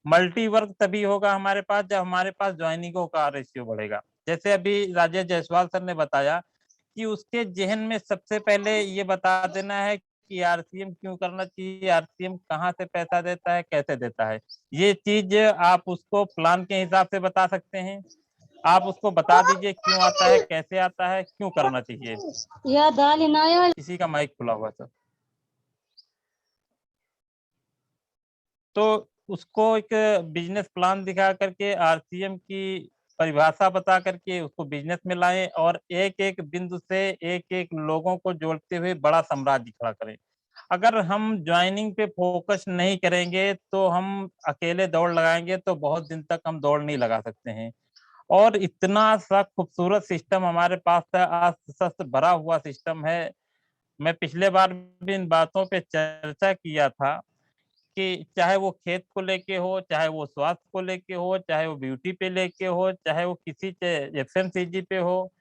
मल्टी वर्क तभी होगा हमारे पास जब हमारे पास ज्वाइनिंगों का रेशियो बढ़ेगा। जैसे अभी राजेश जायसवाल सर ने बताया कि उसके जहन में सबसे पहले ये बता देना है कि आरसीएम क्यों करना चाहिए, आरसीएम कहाँ से पैसा देता है, कैसे देता है। ये चीज आप उसको प्लान के हिसाब से बता सकते हैं। आप उसको बता दीजिए क्यों आता है, कैसे आता है, क्यों करना चाहिए। किसी का माइक खुला हुआ सर। तो उसको एक बिजनेस प्लान दिखा करके, आरसीएम की परिभाषा बता करके उसको बिजनेस में लाएं, और एक एक बिंदु से एक एक लोगों को जोड़ते हुए बड़ा साम्राज्य खड़ा करें। अगर हम ज्वाइनिंग पे फोकस नहीं करेंगे तो हम अकेले दौड़ लगाएंगे तो बहुत दिन तक हम दौड़ नहीं लगा सकते हैं। और इतना सा खूबसूरत सिस्टम हमारे पास है, अस्त्र शस्त्र भरा हुआ सिस्टम है। मैं पिछले बार भी इन बातों पे चर्चा किया था कि चाहे वो खेत को लेके हो, चाहे वो स्वास्थ्य को लेके हो, चाहे वो ब्यूटी पे लेके हो, चाहे वो किसी एफएमसीजी पे हो,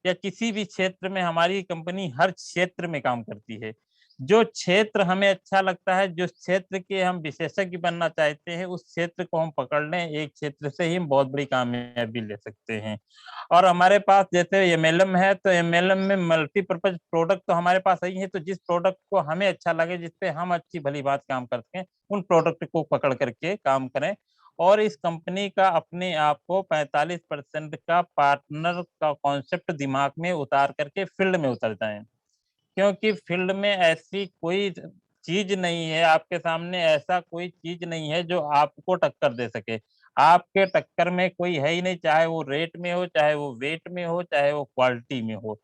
या किसी भी क्षेत्र में हमारी कंपनी हर क्षेत्र में काम करती है। जो क्षेत्र हमें अच्छा लगता है, जो क्षेत्र के हम विशेषज्ञ बनना चाहते हैं, उस क्षेत्र को हम पकड़ लें, एक क्षेत्र से ही हम बहुत बड़ी कामयाबी ले सकते हैं। और हमारे पास जैसे एमएलएम है, तो एमएलएम में मल्टीपर्पज प्रोडक्ट तो हमारे पास ही है, तो जिस प्रोडक्ट को हमें अच्छा लगे, जिसपे हम अच्छी भली बात काम करते हैं, उन प्रोडक्ट को पकड़ करके काम करें। और इस कंपनी का अपने आप को 45% का पार्टनर का कॉन्सेप्ट दिमाग में उतार करके फील्ड में उतर जाएं। क्योंकि फील्ड में ऐसी कोई चीज नहीं है, आपके सामने ऐसा कोई चीज नहीं है जो आपको टक्कर दे सके। आपके टक्कर में कोई है ही नहीं, चाहे वो रेट में हो, चाहे वो वेट में हो, चाहे वो क्वालिटी में हो,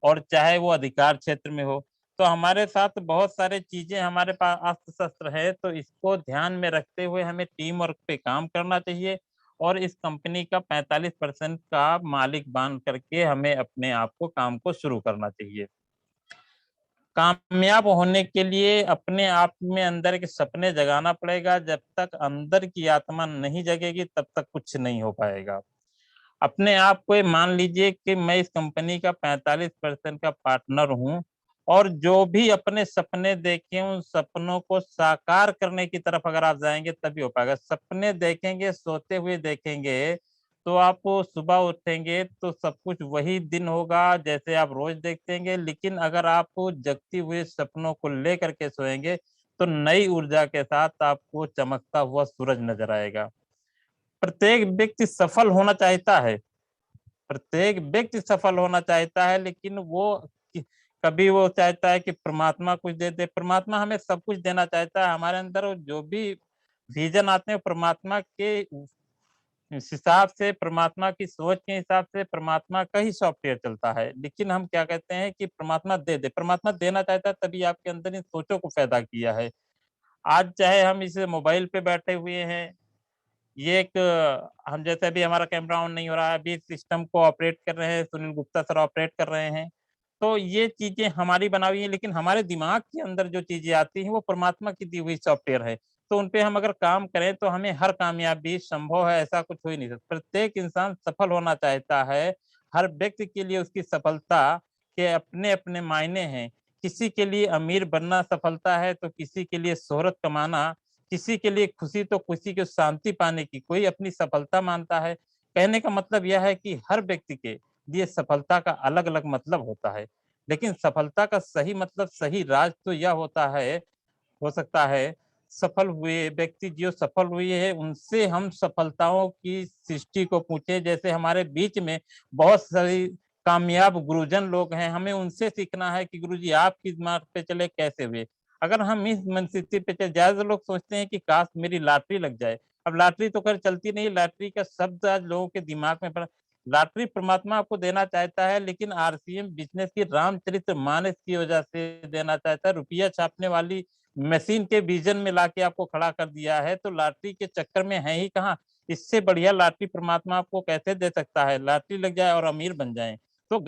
और चाहे वो अधिकार क्षेत्र में हो। तो हमारे साथ बहुत सारे चीजें हमारे पास अस्त्र शस्त्र है, तो इसको ध्यान में रखते हुए हमें टीम वर्क पे काम करना चाहिए, और इस कंपनी का 45% का मालिक बन करके हमें अपने आप को काम को शुरू करना चाहिए। कामयाब होने के लिए अपने आप में अंदर के सपने जगाना पड़ेगा। जब तक अंदर की आत्मा नहीं जगेगी तब तक कुछ नहीं हो पाएगा। अपने आप को मान लीजिए कि मैं इस कंपनी का 45% का पार्टनर हूं, और जो भी अपने सपने देखे उन सपनों को साकार करने की तरफ अगर आप जाएंगे तभी हो पाएगा। सपने देखेंगे, सोते हुए देखेंगे, तो आप सुबह उठेंगे तो सब कुछ वही दिन होगा जैसे आप रोज देखते हैं। लेकिन अगर आप जगती हुए सपनों को लेकर के सोएंगे तो नई ऊर्जा के साथ आपको चमकता हुआ सूरज नजर आएगा। प्रत्येक व्यक्ति सफल होना चाहता है, प्रत्येक व्यक्ति सफल होना चाहता है, लेकिन वो कभी वो चाहता है कि परमात्मा कुछ दे दे। परमात्मा हमें सब कुछ देना चाहता है, हमारे अंदर जो भी विजन आते हैं परमात्मा के इस हिसाब से, परमात्मा की सोच के हिसाब से परमात्मा का ही सॉफ्टवेयर चलता है। लेकिन हम क्या कहते हैं कि परमात्मा दे दे, परमात्मा देना चाहता है तभी आपके अंदर इन सोचों को पैदा किया है। आज चाहे हम इस मोबाइल पे बैठे हुए हैं, ये एक हम जैसे अभी हमारा कैमरा ऑन नहीं हो रहा है, अभी सिस्टम को ऑपरेट कर रहे हैं, सुनील गुप्ता सर ऑपरेट कर रहे हैं। तो ये चीजें हमारी बना हुई है, लेकिन हमारे दिमाग के अंदर जो चीजें आती हैं वो परमात्मा की दी हुई सॉफ्टवेयर है। तो उनपे हम अगर काम करें तो हमें हर कामयाबी संभव है, ऐसा कुछ हो ही नहीं सकता। प्रत्येक इंसान सफल होना चाहता है, हर व्यक्ति के लिए उसकी सफलता के अपने अपने मायने हैं। किसी के लिए अमीर बनना सफलता है, तो किसी के लिए शोहरत कमाना, किसी के लिए खुशी तो किसी को शांति पाने की कोई अपनी सफलता मानता है। कहने का मतलब यह है कि हर व्यक्ति के लिए सफलता का अलग अलग मतलब होता है, लेकिन सफलता का सही मतलब, सही राज तो यह होता है, हो सकता है सफल हुए व्यक्ति जो सफल हुए हैं उनसे हम सफलताओं की सृष्टि को पूछे। जैसे हमारे बीच में बहुत सारी कामयाब गुरुजन लोग हैं, हमें उनसे सीखना है कि गुरुजी आप किस मार्ग पे चले, कैसे हुए। अगर हम इस मनस्थिति पे चले, ज्यादा लोग सोचते हैं कि काश मेरी लॉटरी लग जाए। अब लॉटरी तो खैर चलती नहीं, लॉटरी का शब्द आज लोगों के दिमाग में पड़ा। लॉटरी परमात्मा आपको देना चाहता है, लेकिन आरसीएम बिजनेस की रामचरितमानस की वजह से देना चाहता है। रुपया छापने वाली मशीन के विजन में लाके आपको खड़ा कर दिया है, तो लॉटरी के चक्कर में है ही कहाँ। इससे बढ़िया लॉटरी परमात्मा आपको कैसे दे सकता है। लॉटरी लग जाए और अमीर बन जाए तो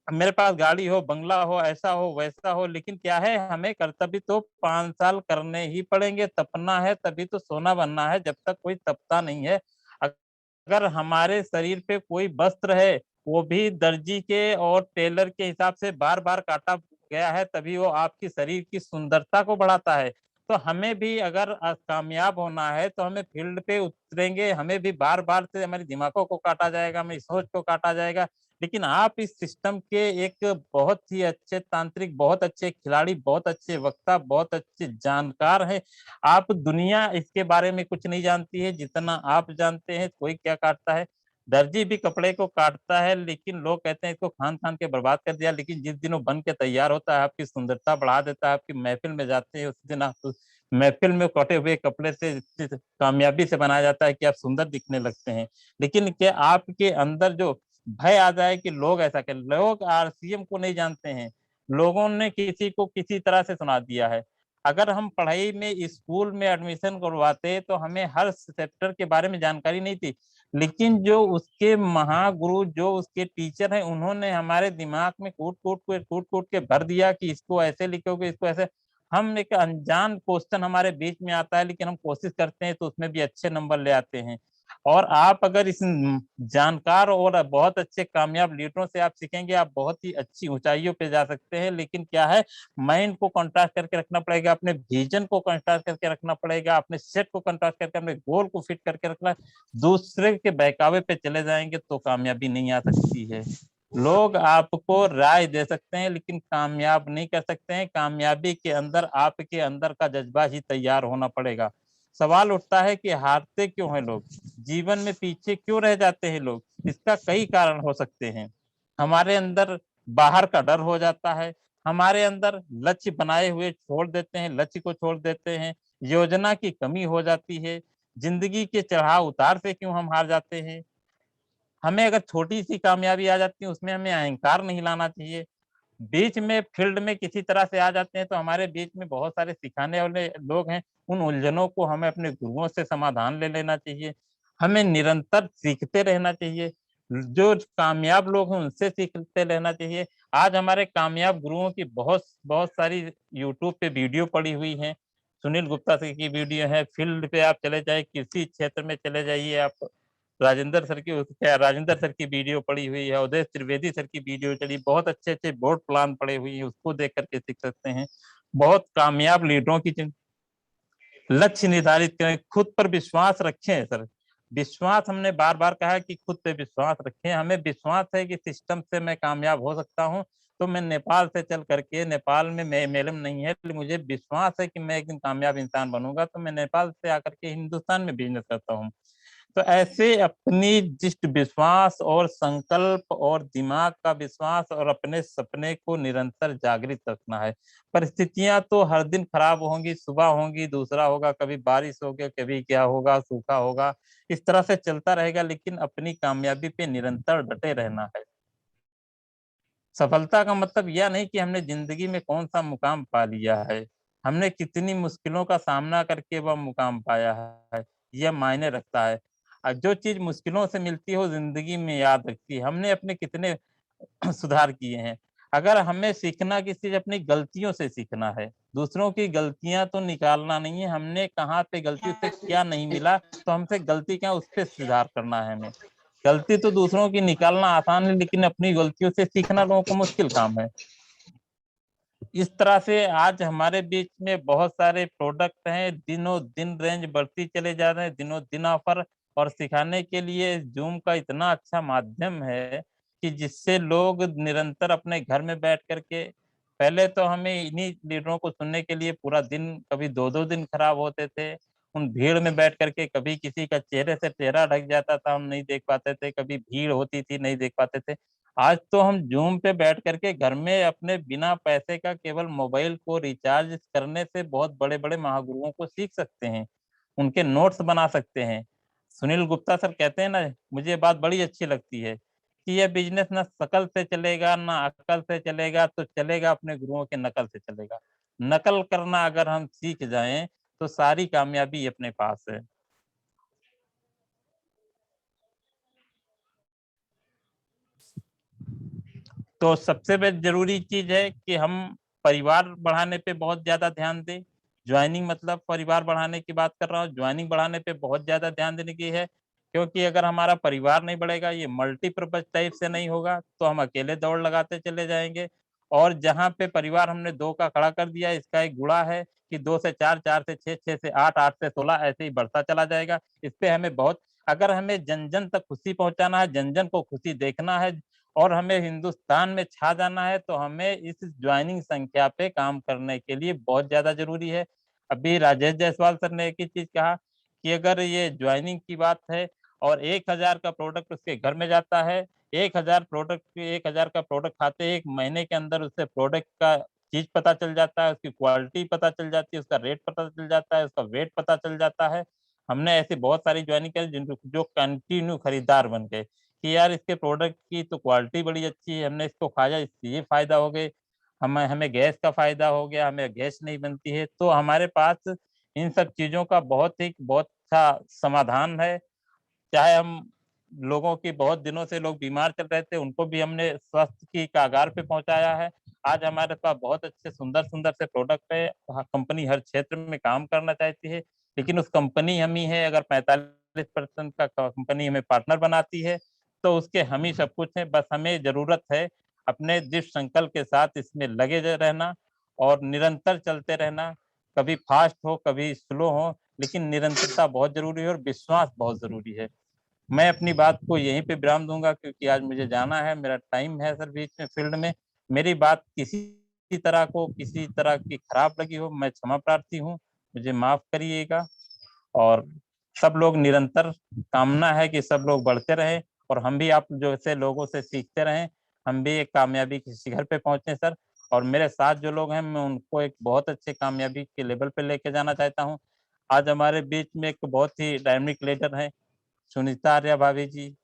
मेरे पास गाड़ी हो, बंगला हो, ऐसा हो वैसा हो, लेकिन क्या है, हमें कर्तव्य तो 5 साल करने ही पड़ेंगे। तपना है तभी तो सोना बनना है, जब तक कोई तपता नहीं है। अगर हमारे शरीर पे कोई वस्त्र है, वो भी दर्जी के और टेलर के हिसाब से बार बार काटा गया है, तभी वो आपकी शरीर की सुंदरता को बढ़ाता है। तो हमें भी अगर कामयाब होना है तो हमें फील्ड पे उतरेंगे, हमें भी बार बार से हमारे दिमागों को काटा जाएगा, हमारी सोच को काटा जाएगा। लेकिन आप इस सिस्टम के एक बहुत ही अच्छे तांत्रिक, बहुत अच्छे खिलाड़ी, बहुत अच्छे वक्ता, बहुत अच्छे जानकार हैं। आप दुनिया इसके बारे में कुछ नहीं जानती है जितना आप जानते हैं। कोई क्या काटता है, दर्जी भी कपड़े को काटता है, लेकिन लोग कहते हैं इसको खान खान के बर्बाद कर दिया, लेकिन जिस दिन वो बन के तैयार होता है, आपकी सुंदरता बढ़ा देता है, आपकी महफिल में जाते हैं, उस दिन आप महफिल में कटे हुए कपड़े से कामयाबी से बनाया जाता है कि आप सुंदर दिखने लगते हैं। लेकिन क्या आपके अंदर जो भय आ जाए कि लोग ऐसा करें, लोग आरसीएम को नहीं जानते हैं, लोगों ने किसी को किसी तरह से सुना दिया है। अगर हम पढ़ाई में स्कूल में एडमिशन करवाते तो हमें हर सेक्टर के बारे में जानकारी नहीं थी, लेकिन जो उसके महागुरु, जो उसके टीचर हैं, उन्होंने हमारे दिमाग में कूट कूट के भर दिया कि इसको ऐसे लिखोगे, इसको ऐसे। हम एक अनजान क्वेश्चन हमारे बीच में आता है, लेकिन हम कोशिश करते हैं तो उसमें भी अच्छे नंबर ले आते हैं। और आप अगर इस जानकार और बहुत अच्छे कामयाब लीडरों से आप सीखेंगे, आप बहुत ही अच्छी ऊंचाइयों पे जा सकते हैं। लेकिन क्या है, माइंड को कंट्रास्ट करके रखना पड़ेगा, अपने विजन को कंट्रास्ट करके रखना पड़ेगा, अपने सेट को कंट्रास्ट करके अपने गोल को फिट करके रखना। दूसरे के बहकावे पे चले जाएंगे तो कामयाबी नहीं आ सकती है। लोग आपको राय दे सकते हैं लेकिन कामयाब नहीं कर सकते हैं। कामयाबी के अंदर आपके अंदर का जज्बा ही तैयार होना पड़ेगा। सवाल उठता है कि हारते क्यों हैं लोग, जीवन में पीछे क्यों रह जाते हैं लोग। इसका कई कारण हो सकते हैं। हमारे अंदर बाहर का डर हो जाता है, हमारे अंदर लक्ष्य बनाए हुए छोड़ देते हैं, लक्ष्य को छोड़ देते हैं, योजना की कमी हो जाती है, जिंदगी के चढ़ाव उतार से क्यों हम हार जाते हैं। हमें अगर छोटी सी कामयाबी आ जाती है उसमें हमें अहंकार नहीं लाना चाहिए। बीच में फील्ड में किसी तरह से आ जाते हैं तो हमारे बीच में बहुत सारे सिखाने वाले लोग हैं, उन उलझनों को हमें अपने गुरुओं से समाधान ले लेना चाहिए। हमें निरंतर सीखते रहना चाहिए, जो कामयाब लोग हैं उनसे सीखते रहना चाहिए। आज हमारे कामयाब गुरुओं की बहुत बहुत सारी यूट्यूब पे वीडियो पड़ी हुई हैं। सुनील गुप्ता सर की वीडियो है, फील्ड पे आप चले जाए, किसी क्षेत्र में चले जाइए आप, राजेंद्र सर की वीडियो पड़ी हुई है, उदय त्रिवेदी सर की वीडियो चली, बहुत अच्छे अच्छे बोर्ड प्लान पड़े हुई है, उसको देख करके सीख सकते हैं। बहुत कामयाब लीडरों की लक्ष्य निर्धारित करें, खुद पर विश्वास रखें। सर विश्वास, हमने बार बार कहा है कि खुद पे विश्वास रखें। हमें विश्वास है कि सिस्टम से मैं कामयाब हो सकता हूँ, तो मैं नेपाल से चल करके, नेपाल में मैं मेलम नहीं है, मुझे विश्वास है कि मैं एक दिन कामयाब इंसान बनूंगा, तो मैं नेपाल से आकर के हिंदुस्तान में बिजनेस करता हूँ। तो ऐसे अपनी दृष्ट विश्वास और संकल्प और दिमाग का विश्वास और अपने सपने को निरंतर जागृत रखना है। परिस्थितियां तो हर दिन खराब होंगी, सुबह होंगी, दूसरा होगा, कभी बारिश होगी, कभी क्या होगा, सूखा होगा, इस तरह से चलता रहेगा, लेकिन अपनी कामयाबी पे निरंतर डटे रहना है। सफलता का मतलब यह नहीं कि हमने जिंदगी में कौन सा मुकाम पा लिया है, हमने कितनी मुश्किलों का सामना करके वह मुकाम पाया है, यह मायने रखता है। जो चीज मुश्किलों से मिलती हो जिंदगी में याद रखती है, हमने अपने कितने सुधार किए हैं। अगर हमें सीखना किसी चीज अपनी गलतियों से सीखना है, दूसरों की गलतियां तो निकालना नहीं है, हमने कहाँ पे गलती, उससे क्या नहीं मिला तो हमसे गलती क्या, उस पर सुधार करना है हमें। गलती तो दूसरों की निकालना आसान है, लेकिन अपनी गलतियों से सीखना लोगों को मुश्किल काम है। इस तरह से आज हमारे बीच में बहुत सारे प्रोडक्ट हैं, दिनों दिन रेंज बढ़ती चले जा रहे हैं, दिनों दिन ऑफर, और सिखाने के लिए जूम का इतना अच्छा माध्यम है कि जिससे लोग निरंतर अपने घर में बैठ करके, पहले तो हमें इन्हीं लीडरों को सुनने के लिए पूरा दिन, कभी 2-2 दिन खराब होते थे, उन भीड़ में बैठ करके, कभी किसी का चेहरे से चेहरा ढक जाता था, हम नहीं देख पाते थे, कभी भीड़ होती थी नहीं देख पाते थे। आज तो हम जूम पे बैठ करके घर में अपने बिना पैसे का केवल मोबाइल को रिचार्ज करने से बहुत बड़े बड़े महागुरुओं को सीख सकते हैं, उनके नोट्स बना सकते हैं। सुनील गुप्ता सर कहते हैं ना, मुझे ये बात बड़ी अच्छी लगती है कि यह बिजनेस ना शकल से चलेगा ना अकल से चलेगा, तो चलेगा अपने गुरुओं के नकल से चलेगा। नकल करना अगर हम सीख जाएं तो सारी कामयाबी अपने पास है। तो सबसे जरूरी चीज है कि हम परिवार बढ़ाने पे बहुत ज्यादा ध्यान दें। ज्वाइनिंग मतलब परिवार बढ़ाने की बात कर रहा हूँ, ज्वाइनिंग बढ़ाने पे बहुत ज्यादा ध्यान देने की है, क्योंकि अगर हमारा परिवार नहीं बढ़ेगा, ये मल्टीपर्पज टाइप से नहीं होगा, तो हम अकेले दौड़ लगाते चले जाएंगे। और जहाँ पे परिवार हमने 2 का खड़ा कर दिया, इसका एक गुणा है कि 2 से 4, 4 से 6, 6 से 8, 8 से 16 ऐसे ही बढ़ता चला जाएगा। इस पे हमें बहुत, अगर हमें जन जन तक खुशी पहुंचाना है, जन जन को खुशी देखना है, और हमें हिंदुस्तान में छा जाना है, तो हमें इस ज्वाइनिंग संख्या पे काम करने के लिए बहुत ज्यादा जरूरी है। अभी राजेश जायसवाल सर ने एक ही चीज कहा कि अगर ये ज्वाइनिंग की बात है और 1000 का प्रोडक्ट उसके घर में जाता है, 1000 का प्रोडक्ट खाते 1 महीने के अंदर उससे प्रोडक्ट का चीज पता चल जाता है, उसकी क्वालिटी पता चल जाती है, उसका रेट पता चल जाता है, उसका वेट पता चल जाता है। हमने ऐसी बहुत सारी ज्वाइनिंग करी जिनको जो कंटिन्यू खरीदार बन गए कि यार इसके प्रोडक्ट की तो क्वालिटी बड़ी अच्छी है, हमने इसको खाया, इससे ये फायदा हो गए, हमें हमें गैस का फायदा हो गया, हमें गैस नहीं बनती है। तो हमारे पास इन सब चीजों का बहुत अच्छा समाधान है। चाहे हम लोगों की, बहुत दिनों से लोग बीमार चल रहे थे, उनको भी हमने स्वास्थ्य की कागार पे पहुंचाया है। आज हमारे पास बहुत अच्छे सुंदर सुंदर से प्रोडक्ट है। कंपनी हर क्षेत्र में काम करना चाहती है, लेकिन उस कंपनी हम ही है, अगर 45% का कंपनी हमें पार्टनर बनाती है तो उसके हम ही सब कुछ है। बस हमें जरूरत है अपने दृढ़ संकल्प के साथ इसमें लगे रहना और निरंतर चलते रहना। कभी फास्ट हो कभी स्लो हो, लेकिन निरंतरता बहुत जरूरी है और विश्वास बहुत जरूरी है। मैं अपनी बात को यहीं पे विराम दूंगा, क्योंकि आज मुझे जाना है, मेरा टाइम है सर बीच में फील्ड में। मेरी बात किसी तरह की खराब लगी हो, मैं क्षमा प्रार्थी हूँ, मुझे माफ करिएगा। और सब लोग निरंतर, कामना है कि सब लोग बढ़ते रहें और हम भी आप जैसे लोगों से सीखते रहें, हम भी एक कामयाबी के शिखर पे पहुंचे सर। और मेरे साथ जो लोग हैं मैं उनको एक बहुत अच्छे कामयाबी के लेवल पे लेके जाना चाहता हूँ। आज हमारे बीच में एक बहुत ही डायनामिक लीडर है सुनीता आर्या भाभी जी।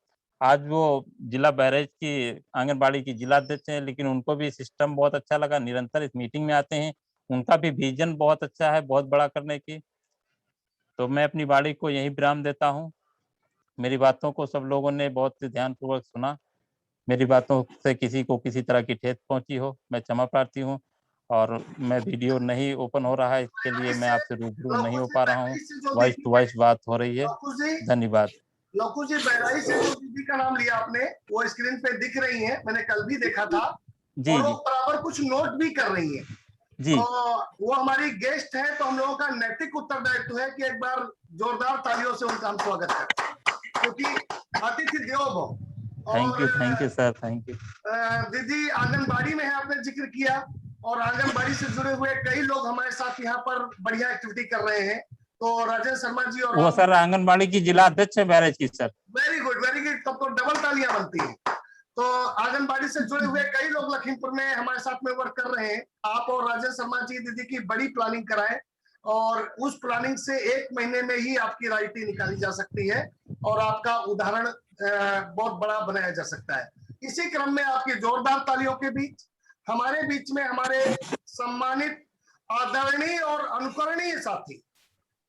आज वो जिला बहराइच की आंगनबाड़ी की जिला अध्यक्ष है, लेकिन उनको भी सिस्टम बहुत अच्छा लगा, निरंतर इस मीटिंग में आते हैं, उनका भी विजन बहुत अच्छा है बहुत बड़ा करने की। तो मैं अपनी बाड़ी को यही विराम देता हूँ। मेरी बातों को सब लोगों ने बहुत ध्यानपूर्वक सुना, मेरी बातों से किसी को किसी तरह की ठेस पहुंची हो मैं क्षमा प्रार्थी हूँ। और मैं वीडियो नहीं ओपन हो रहा है, इसके लिए मैं आपसे रूबरू नहीं हो पा रहा हूँ, वॉइस टू वॉइस बात हो रही है। धन्यवाद। लौकुश जी, बहराइच से जो दीदी का नाम लिया आपने, वो स्क्रीन पे दिख रही हैं, मैंने कल भी देखा था। जी और वो जी बराबर कुछ नोट भी कर रही है। जी। तो वो हमारी गेस्ट है, तो हम लोगों का नैतिक उत्तरदायित्व है कि एक बार जोरदार तालियों से उनका हम स्वागत करें, क्योंकि अतिथि देवो भव। Thank you sir, thank you. दीदी आंगनबाड़ी में है, आपने जिक्र किया, और आंगनबाड़ी से जुड़े हुए कई लोग हमारे साथ यहाँ पर बढ़िया एक्टिविटी कर रहे हैं। तो राजेश शर्मा जी और वो सर आंगनबाड़ी की जिला अध्यक्ष है बैरेज की सर। वेरी गुड, तब तो डबल तालियां बनती हैं। तो आंगनबाड़ी से जुड़े हुए कई लोग लखीमपुर में हमारे साथ में वर्क कर रहे हैं। आप और राजेश शर्मा जी दीदी की बड़ी प्लानिंग कराएं और उस प्लानिंग से 1 महीने में ही आपकी राइटी निकाली जा सकती है और आपका उदाहरण बहुत बड़ा बनाया जा सकता है। इसी क्रम में आपकी जोरदार तालियों के बीच हमारे बीच में हमारे सम्मानित, आदरणीय और अनुकरणीय साथी,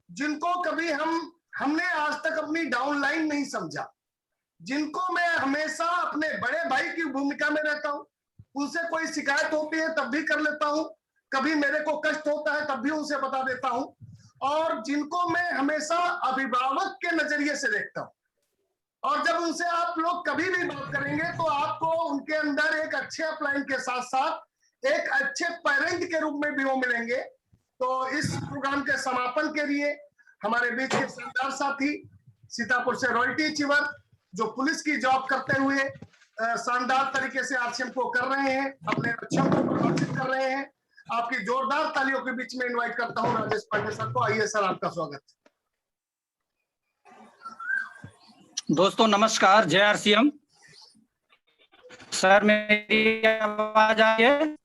जिनको कभी हमने आज तक अपनी डाउनलाइन नहीं समझा, जिनको मैं हमेशा अपने बड़े भाई की भूमिका में रहता हूं, उनसे कोई शिकायत होती है तब भी कर लेता हूं, कभी मेरे को कष्ट होता है तब भी उनसे बता देता हूं, और जिनको मैं हमेशा अभिभावक के नजरिए से देखता हूं। और जब उनसे आप लोग कभी भी बात करेंगे तो आपको उनके अंदर एक अच्छे अपलाइन के साथ साथ एक अच्छे पेरेंट के रूप में भी वो मिलेंगे। तो इस प्रोग्राम के समापन के लिए हमारे बीच के शानदार साथी सीतापुर से रॉयल्टी अचीवर, जो पुलिस की जॉब करते हुए शानदार तरीके से आरसीएम को कर रहे हैं, अपने लक्ष्यों को प्रदर्शित कर रहे हैं, आपकी जोरदार तालियों के बीच में इनवाइट करता हूं राजेश पांडे सर को। आइए सर, आपका स्वागत। दोस्तों नमस्कार, जय आरसीएम। सर मेरी आवाज आ रही है?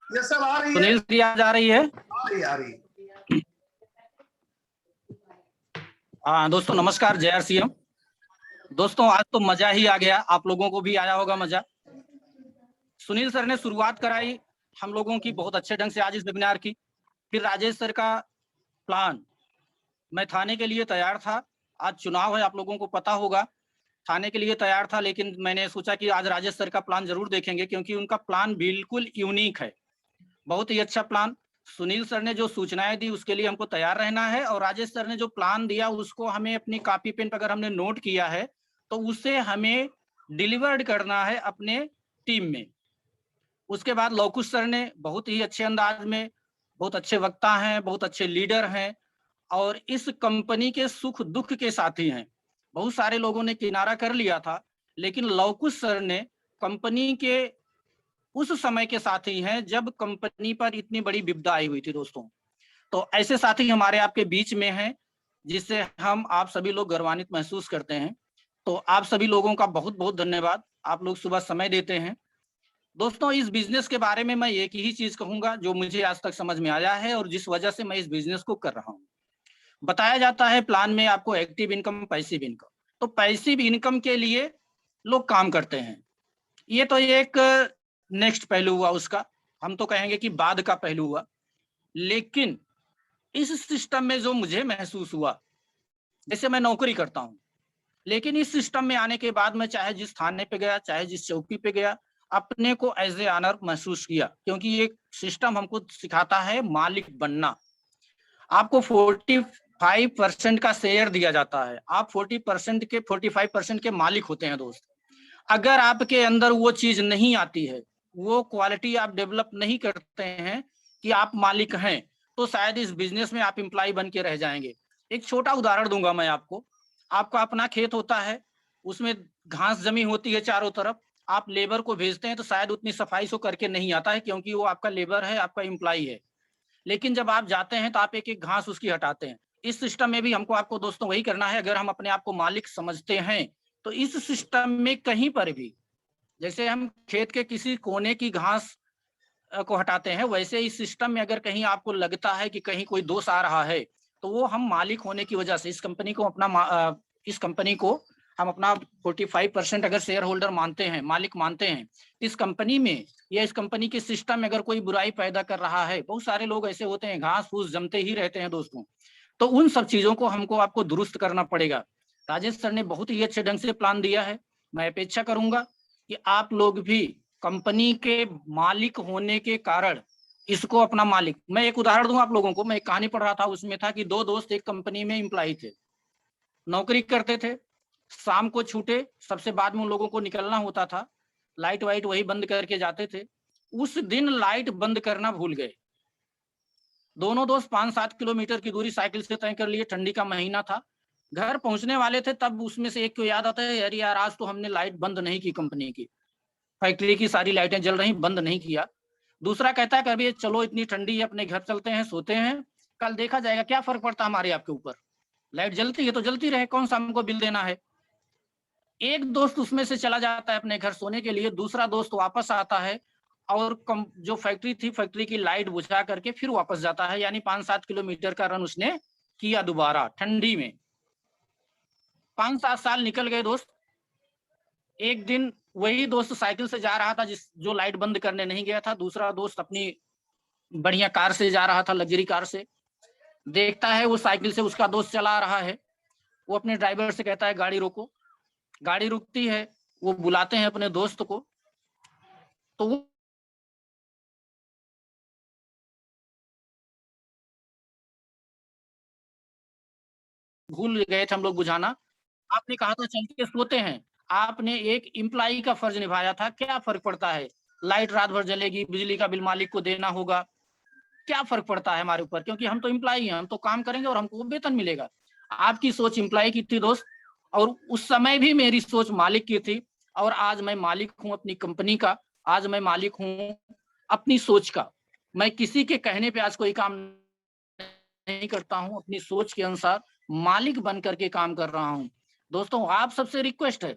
ये सर आ रही है। सुनील जी आवाज आ रही है? आ रही। हाँ दोस्तों नमस्कार, जय आरसीएम। दोस्तों आज तो मजा ही आ गया, आप लोगों को भी आया होगा मजा। सुनील सर ने शुरुआत कराई हम लोगों की बहुत अच्छे ढंग से आज इस वेबिनार की। फिर राजेश सर का प्लान, मैं थाने के लिए तैयार था, आज चुनाव है आप लोगों को पता होगा, थाने के लिए तैयार था, लेकिन मैंने सोचा कि आज राजेश सर का प्लान जरूर देखेंगे क्योंकि उनका प्लान बिल्कुल यूनिक है, बहुत ही अच्छा प्लान। सुनील सर ने जो सूचनाएं दी उसके लिए हमको तैयार रहना है, और राजेश सर ने जो प्लान दिया उसको हमें अपनी कॉपी पेन पर अगर हमने नोट किया है तो उसे हमें डिलीवर्ड करना है अपने टीम में। उसके बाद लौकुश सर ने बहुत ही अच्छे अंदाज में, बहुत अच्छे वक्ता हैं, बहुत अच्छे लीडर हैं और इस कंपनी के सुख दुख के साथी हैं। बहुत सारे लोगों ने किनारा कर लिया था, लेकिन लौकुश सर ने कंपनी के उस समय के साथी हैं जब कंपनी पर इतनी बड़ी विपदा आई हुई थी दोस्तों। तो ऐसे साथी हमारे आपके बीच में हैं जिससे हम आप सभी लोग गौरवान्वित महसूस करते हैं। तो आप सभी लोगों का बहुत बहुत धन्यवाद, आप लोग सुबह समय देते हैं। दोस्तों इस बिजनेस के बारे में मैं एक ही चीज कहूंगा जो मुझे आज तक समझ में आया है और जिस वजह से मैं इस बिजनेस को कर रहा हूँ। बताया जाता है प्लान में आपको एक्टिव इनकम, पैसिव इनकम। तो पैसिव इनकम के लिए लोग काम करते हैं, ये तो एक नेक्स्ट पहलू हुआ उसका, हम तो कहेंगे कि बाद का पहलू हुआ। लेकिन इस सिस्टम में जो मुझे महसूस हुआ, जैसे मैं नौकरी करता हूं, लेकिन इस सिस्टम में आने के बाद मैं चाहे जिस थाने पे गया, चाहे जिस चौकी पे गया, अपने को एज ए ऑनर महसूस किया, क्योंकि ये सिस्टम हमको सिखाता है मालिक बनना। आपको 45% का शेयर दिया जाता है, आप 45% के मालिक होते हैं दोस्त। अगर आपके अंदर वो चीज नहीं आती है, वो क्वालिटी आप डेवलप नहीं करते हैं कि आप मालिक हैं, तो शायद इस बिजनेस में आप एम्प्लॉय बन के रह जाएंगे। एक छोटा उदाहरण दूंगा मैं आपको। आपका अपना खेत होता है, उसमें घास जमी होती है चारों तरफ, आप लेबर को भेजते हैं तो शायद उतनी सफाई से करके नहीं आता है क्योंकि वो आपका लेबर है, आपका एम्प्लॉय है। लेकिन जब आप जाते हैं तो आप एक एक घास उसकी हटाते हैं। इस सिस्टम में भी हमको आपको दोस्तों वही करना है। अगर हम अपने आप को मालिक समझते हैं तो इस सिस्टम में कहीं पर भी, जैसे हम खेत के किसी कोने की घास को हटाते हैं, वैसे इस सिस्टम में अगर कहीं आपको लगता है कि कहीं कोई दोष आ रहा है, तो वो हम मालिक होने की वजह से इस कंपनी को हम अपना 45% अगर शेयर होल्डर मानते हैं, मालिक मानते हैं, इस कंपनी में या इस कंपनी के सिस्टम में अगर कोई बुराई पैदा कर रहा है, बहुत सारे लोग ऐसे होते हैं, घास फूस जमते ही रहते हैं दोस्तों, तो उन सब चीजों को हमको आपको दुरुस्त करना पड़ेगा। राजेश सर ने बहुत ही अच्छे ढंग से प्लान दिया है। मैं अपेक्षा करूंगा कि आप लोग भी कंपनी के मालिक होने के कारण इसको अपना मालिक, मैं एक उदाहरण दूं आप लोगों को। मैं एक कहानी पढ़ रहा था, उसमें था कि दो दोस्त एक कंपनी में एम्प्लॉय थे, नौकरी करते थे, शाम को छूटे, सबसे बाद में उन लोगों को निकलना होता था, लाइट वाइट वही बंद करके जाते थे। उस दिन लाइट बंद करना भूल गए। दोनों दोस्त 5-7 किलोमीटर की दूरी साइकिल से तय कर लिए, ठंडी का महीना था, घर पहुंचने वाले थे, तब उसमें से एक को याद आता है, अरे यार आज तो हमने लाइट बंद नहीं की, कंपनी की फैक्ट्री की सारी लाइटें जल रही, बंद नहीं किया। दूसरा कहता है कि अभी चलो इतनी ठंडी है, अपने घर चलते हैं, सोते हैं। कल देखा जाएगा क्या फर्क पड़ता है हमारे आपके ऊपर। लाइट जलती है तो जलती रहे, कौन सा हमको बिल देना है। एक दोस्त उसमें से चला जाता है अपने घर सोने के लिए, दूसरा दोस्त वापस आता है और जो फैक्ट्री थी, फैक्ट्री की लाइट बुझा करके फिर वापस जाता है, यानी 5-7 किलोमीटर का रन उसने किया दोबारा ठंडी में। 5-7 साल निकल गए दोस्त। एक दिन वही दोस्त साइकिल से जा रहा था जो लाइट बंद करने नहीं गया था, दूसरा दोस्त अपनी बढ़िया कार से जा रहा था, लग्जरी कार से। देखता है वो साइकिल से उसका दोस्त चला रहा है, वो अपने ड्राइवर से कहता है गाड़ी रोको। गाड़ी रुकती है, वो बुलाते हैं अपने दोस्त को, तो वो भूल गए थे हम लोग बुझाना। आपने कहा था चल के सोते हैं, आपने एक एम्प्लॉई का फर्ज निभाया था। क्या फर्क पड़ता है, लाइट रात भर जलेगी, बिजली का बिल मालिक को देना होगा, क्या फर्क पड़ता है हमारे ऊपर, क्योंकि हम तो एम्प्लॉई हैं, हम तो काम करेंगे और हमको वेतन मिलेगा। आपकी सोच एम्प्लॉई की थी दोस्त, और उस समय भी मेरी सोच मालिक की थी, और आज मैं मालिक हूं अपनी कंपनी का, आज मैं मालिक हूं अपनी सोच का। मैं किसी के कहने पे आज कोई काम नहीं करता हूं, अपनी सोच के अनुसार मालिक बन करके काम कर रहा हूं। दोस्तों आप सबसे रिक्वेस्ट है,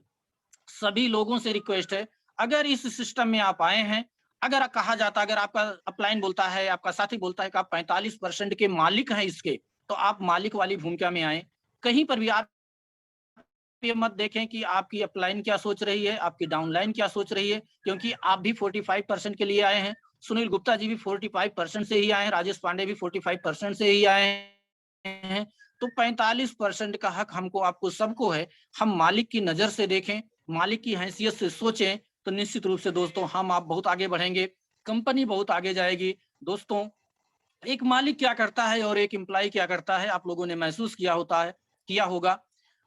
सभी लोगों से रिक्वेस्ट है, अगर इस सिस्टम में आप आए हैं, अगर कहा जाता, अगर आपका अपलाइन बोलता है, आपका साथी बोलता है कि आप 45% के मालिक हैं इसके, तो आप मालिक वाली भूमिका में आए। कहीं पर भी आप ये मत देखें कि आपकी अपलाइन क्या सोच रही है, आपकी डाउनलाइन क्या सोच रही है, क्योंकि आप भी 45% के लिए आए हैं। सुनील गुप्ता जी भी 45% से ही आए हैं, राजेश पांडे भी 45% से ही आए हैं। तो 45% का हक हमको, आपको, सबको है। हम मालिक की नजर से देखें, मालिक की हैसियत से सोचें, तो निश्चित रूप से दोस्तों हम आप बहुत आगे बढ़ेंगे, कंपनी बहुत आगे जाएगी। दोस्तों एक मालिक क्या करता है और एक एम्प्लॉय क्या करता है, आप लोगों ने महसूस किया होगा।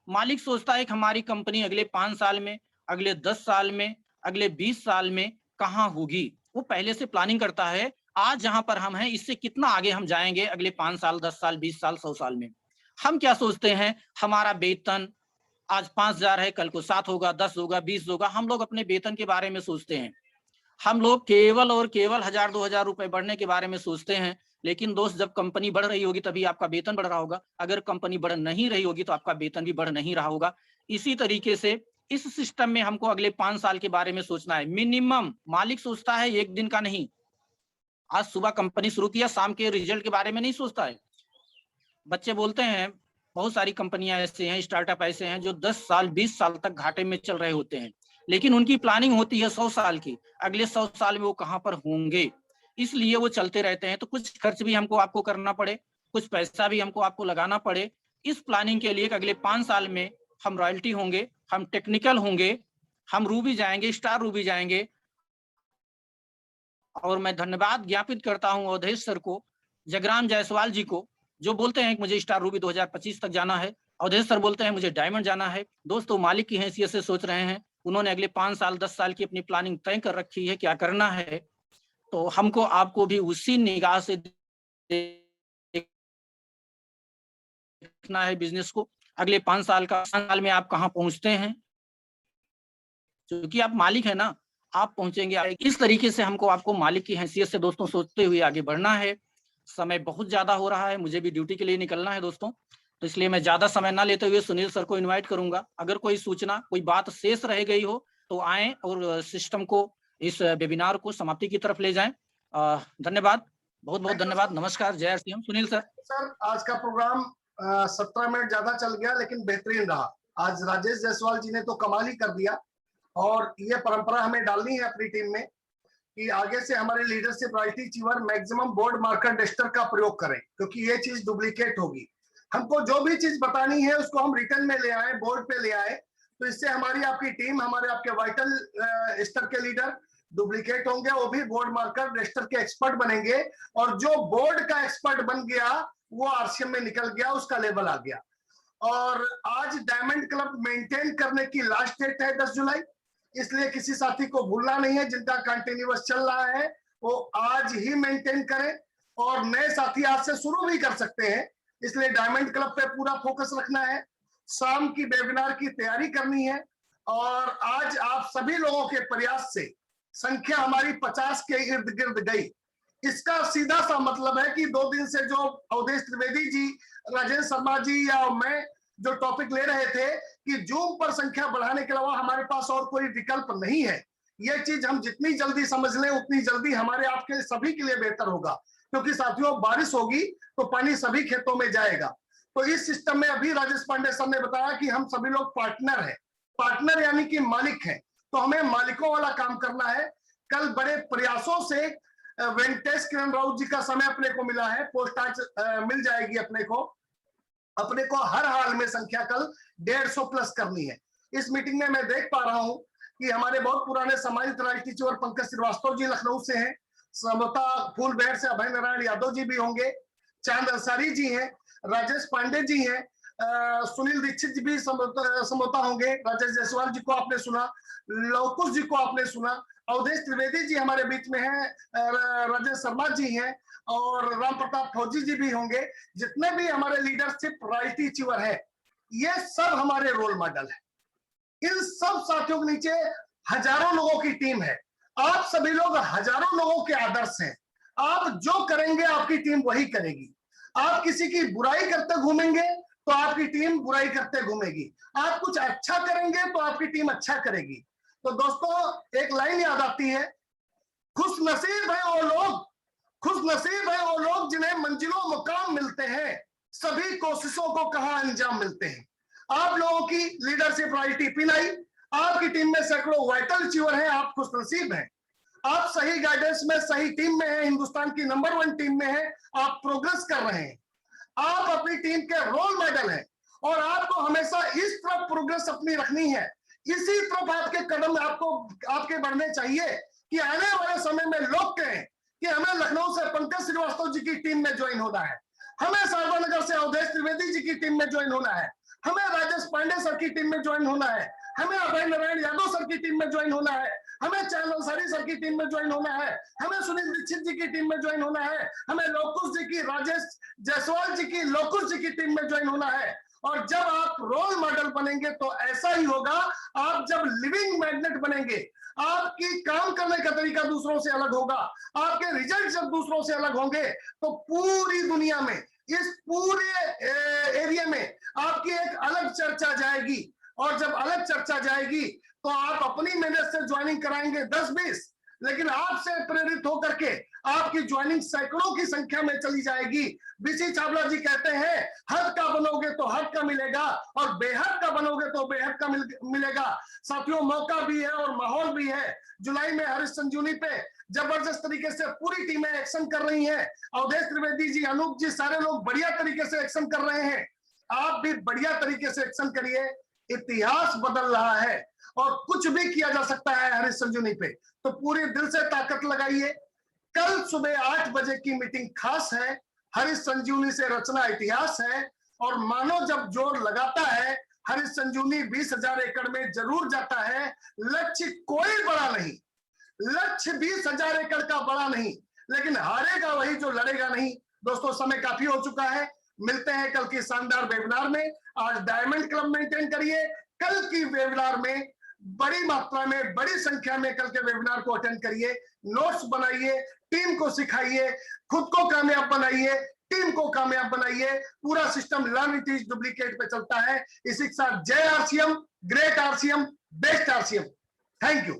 मालिक सोचता है कि हमारी कंपनी अगले 5 साल में, अगले 10 साल में, अगले 20 साल में कहाँ होगी, वो पहले से प्लानिंग करता है। आज जहां पर हम हैं इससे कितना आगे हम जाएंगे अगले 5 साल, 10 साल, 20 साल, 100 साल में। हम क्या सोचते हैं, हमारा वेतन आज 5,000 है, कल को 7 होगा, 10 होगा, 20 होगा। हम लोग अपने वेतन के बारे में सोचते हैं, हम लोग केवल और केवल 1,000-2,000 रुपए बढ़ने के बारे में सोचते हैं। लेकिन दोस्त जब कंपनी बढ़ रही होगी तभी आपका वेतन बढ़ रहा होगा, अगर कंपनी बढ़ नहीं रही होगी तो आपका वेतन भी बढ़ नहीं रहा होगा। इसी तरीके से इस सिस्टम में हमको अगले 5 साल के बारे में सोचना है। मिनिमम मालिक सोचता है एक दिन का नहीं, आज सुबह कंपनी शुरू किया, शाम के रिजल्ट के बारे में नहीं सोचता है। बच्चे बोलते हैं, बहुत सारी कंपनियां ऐसे हैं, स्टार्टअप ऐसे हैं जो 10 साल 20 साल तक घाटे में चल रहे होते हैं, लेकिन उनकी प्लानिंग होती है 100 साल की, अगले 100 साल में वो कहां पर होंगे, इसलिए वो चलते रहते हैं। तो कुछ खर्च भी हमको आपको करना पड़े, कुछ पैसा भी हमको आपको लगाना पड़े इस प्लानिंग के लिए कि अगले 5 साल में हम रॉयल्टी होंगे, हम टेक्निकल होंगे, हम रूबी जाएंगे, स्टार रूबी जाएंगे। और मैं धन्यवाद ज्ञापित करता हूं अवधेश सर को, जगराम जायसवाल जी को, जो बोलते हैं कि मुझे स्टार रूबी 2025 तक जाना है। अवधेश सर बोलते हैं मुझे डायमंड जाना है। दोस्तों मालिक की हैसियत से सोच रहे हैं, उन्होंने अगले 5 साल 10 साल की अपनी प्लानिंग तय कर रखी है क्या करना है। तो हमको आपको भी उसी निगाह से देखना है बिजनेस को, अगले 5 साल का, 5 साल में आप कहाँ पहुंचते हैं, क्योंकि आप मालिक है ना, आप पहुंचेंगे। इस तरीके से हमको आपको मालिक की हैसियत से दोस्तों सोचते हुए आगे बढ़ना है। समय बहुत ज्यादा हो रहा है, मुझे भी ड्यूटी के लिए निकलना है दोस्तों, तो इसलिए मैं ज्यादा समय ना लेते हुए सुनील सर को इनवाइट करूंगा। अगर कोई सूचना, कोई बात शेष रह गई हो तो आए और सिस्टम को, इस वेबिनार को समाप्ति की तरफ ले जाएं। धन्यवाद, बहुत बहुत धन्यवाद। नमस्कार, जय श्री राम। सुनील सर। सर आज का प्रोग्राम 17 मिनट ज्यादा चल गया लेकिन बेहतरीन रहा। आज राजेश जायसवाल जी ने तो कमाल ही कर दिया, और ये परंपरा हमें डालनी है अपनी टीम में कि आगे से हमारे leadership righty achiever maximum board marker duster का प्रयोग करें, क्योंकि ये चीज डुप्लीकेट होगी। हमको जो भी चीज बतानी है उसको हम रिटर्न में ले आए, बोर्ड पे ले आए, तो इससे हमारी आपकी टीम, हमारे आपके वाइटल स्तर के लीडर डुप्लीकेट होंगे, वो भी बोर्ड मार्कर डस्टर के एक्सपर्ट बनेंगे, और जो बोर्ड का एक्सपर्ट बन गया वो आरसीएम में निकल गया, उसका लेवल आ गया। और आज डायमंड क्लब मेंटेन करने की लास्ट डेट है 10 जुलाई, इसलिए किसी साथी को भूलना नहीं है, जिनका कंटिन्यूअस चल रहा है वो आज ही मेंटेन करें, और नए साथी आज से शुरू भी कर सकते हैं। इसलिए डायमंड क्लब पे पूरा फोकस रखना है, शाम की वेबिनार की तैयारी करनी है, और आज आप सभी लोगों के प्रयास से संख्या हमारी 50 के इर्द गिर्द गई। इसका सीधा सा मतलब है कि 2 दिन से जो अवधेश त्रिवेदी जी, राजेंद्र शर्मा जी या मैं जो टॉपिक ले रहे थे कि जूम पर संख्या बढ़ाने के अलावा हमारे पास और कोई विकल्प नहीं है, ये चीज हम जितनी जल्दी समझ लें उतनी जल्दी हमारे आपके सभी के लिए बेहतर होगा, क्योंकि साथियों बारिश होगी तो पानी सभी खेतों में जाएगा। तो इस सिस्टम में अभी राजेश पांडे सर ने बताया कि हम सभी लोग पार्टनर हैं, पार्टनर यानी कि मालिक हैं, तो हमें मालिकों वाला काम करना है। कल बड़े प्रयासों से वेंकटेश किरण राउत जी का समय अपने को मिला है, पोस्ट आज मिल जाएगी अपने को हर हाल में संख्या कल 150 प्लस करनी है। इस मीटिंग में मैं देख पा रहा हूं कि हमारे बहुत पुराने सम्मानित राजनीतिज्ञ और पंकज श्रीवास्तव जी लखनऊ से हैं, समता फूलबेहर से अभय नारायण यादव जी भी होंगे, चांद अंसारी जी हैं, राजेश पांडे जी हैं, सुनील दीक्षित जी भी समोता होंगे, राजेश जायसवाल जी को आपने सुना, लवकुश जी को आपने सुना, अवधेश त्रिवेदी जी हमारे बीच में हैं, राजेश शर्मा जी हैं और राम प्रताप फौजी जी भी होंगे। जितने भी हमारे लीडरशिप राजनीति चिवर है, ये सब हमारे रोल मॉडल है। इन सब साथियों के नीचे हजारों लोगों की टीम है, आप सभी लोग हजारों लोगों के आदर्श हैं। आप जो करेंगे आपकी टीम वही करेगी। आप किसी की बुराई करते घूमेंगे तो आपकी टीम बुराई करते घूमेगी, आप कुछ अच्छा करेंगे तो आपकी टीम अच्छा करेगी। तो दोस्तों एक लाइन याद आती है, खुश नसीब है वो लोग जिन्हें मंजिलों मुकाम मिलते हैं, सभी कोशिशों को कहां अंजाम मिलते हैं। आप लोगों की लीडरशिप राजनीति पिनाई, आपकी टीम में सैकड़ों वाइटल अचीवर हैं, आप खुश नसीब हैं। आप सही गाइडेंस में सही टीम में हैं, हिंदुस्तान की नंबर 1 टीम में हैं, आप प्रोग्रेस कर रहे हैं, आप अपनी टीम के रोल मॉडल हैं और आपको हमेशा इस तरफ प्रोग्रेस अपनी रखनी है, इसी तरफ आपके कदम आपके बढ़ने चाहिए कि आने वाले समय में लोग कहें कि हमें लखनऊ से पंकज श्रीवास्तव जी की टीम में ज्वाइन होना है, हमें शारदानगर से अवधेश त्रिवेदी जी की टीम में ज्वाइन होना है, हमें राजेश पांडे सर की टीम में ज्वाइन होना है, हमें अभय नारायण यादव सर की टीम में ज्वाइन होना है, हमें चांद अंसारी सर की टीम में ज्वाइन होना है, हमें सुनील दीक्षित जी की टीम में ज्वाइन होना है, हमें लवकुश जी की, राजेश जायसवाल जी की, लवकुश जी की टीम में ज्वाइन होना है। और जब आप रोल मॉडल बनेंगे तो ऐसा ही होगा, आप जब लिविंग मैग्नेट बनेंगे, आपकी काम करने का तरीका दूसरों से अलग होगा, आपके रिजल्ट जब दूसरों से अलग होंगे तो पूरी दुनिया में, इस पूरे एरिया में आपकी एक अलग चर्चा जाएगी। और जब अलग चर्चा जाएगी तो आप अपनी मेहनत से ज्वाइनिंग कराएंगे 10-20, लेकिन आपसे प्रेरित होकर के आपकी ज्वाइनिंग सैकड़ों की संख्या में चली जाएगी। बीसी चावला जी कहते हैं, हद का बनोगे तो हद का मिलेगा और बेहद का बनोगे तो बेहद का मिलेगा। साथियों मौका भी है और माहौल भी है। जुलाई में हरीश संजीवनी पे जबरदस्त तरीके से पूरी टीमें एक्शन कर रही हैं, अवधेश त्रिवेदी जी, अनूप जी, सारे लोग बढ़िया तरीके से एक्शन कर रहे हैं। आप भी बढ़िया तरीके से एक्शन करिए, इतिहास बदल रहा है और कुछ भी किया जा सकता है हरीश संजीवनी पे, तो पूरे दिल से ताकत लगाइए। कल सुबह 8 बजे की मीटिंग खास है, हरीश संजीवनी से रचना इतिहास है और मानो जब जोर लगाता है हरीश संजीवनी 20,000 एकड़ में जरूर जाता है। लक्ष्य कोई बड़ा नहीं, लक्ष्य 20,000 एकड़ का बड़ा नहीं, लेकिन हारेगा वही जो लड़ेगा नहीं। दोस्तों समय काफी हो चुका है, मिलते हैं कल की शानदार वेबिनार में। आज डायमंड क्लब मेंटेन करिए, कल की वेबिनार में बड़ी मात्रा में, बड़ी संख्या में कल के वेबिनार को अटेंड करिए, नोट्स बनाइए, टीम को सिखाइए, खुद को कामयाब बनाइए, टीम को कामयाब बनाइए। पूरा system learn it is duplicate पे चलता है। इसी के साथ जय RCM, great RCM, best RCM. Thank you.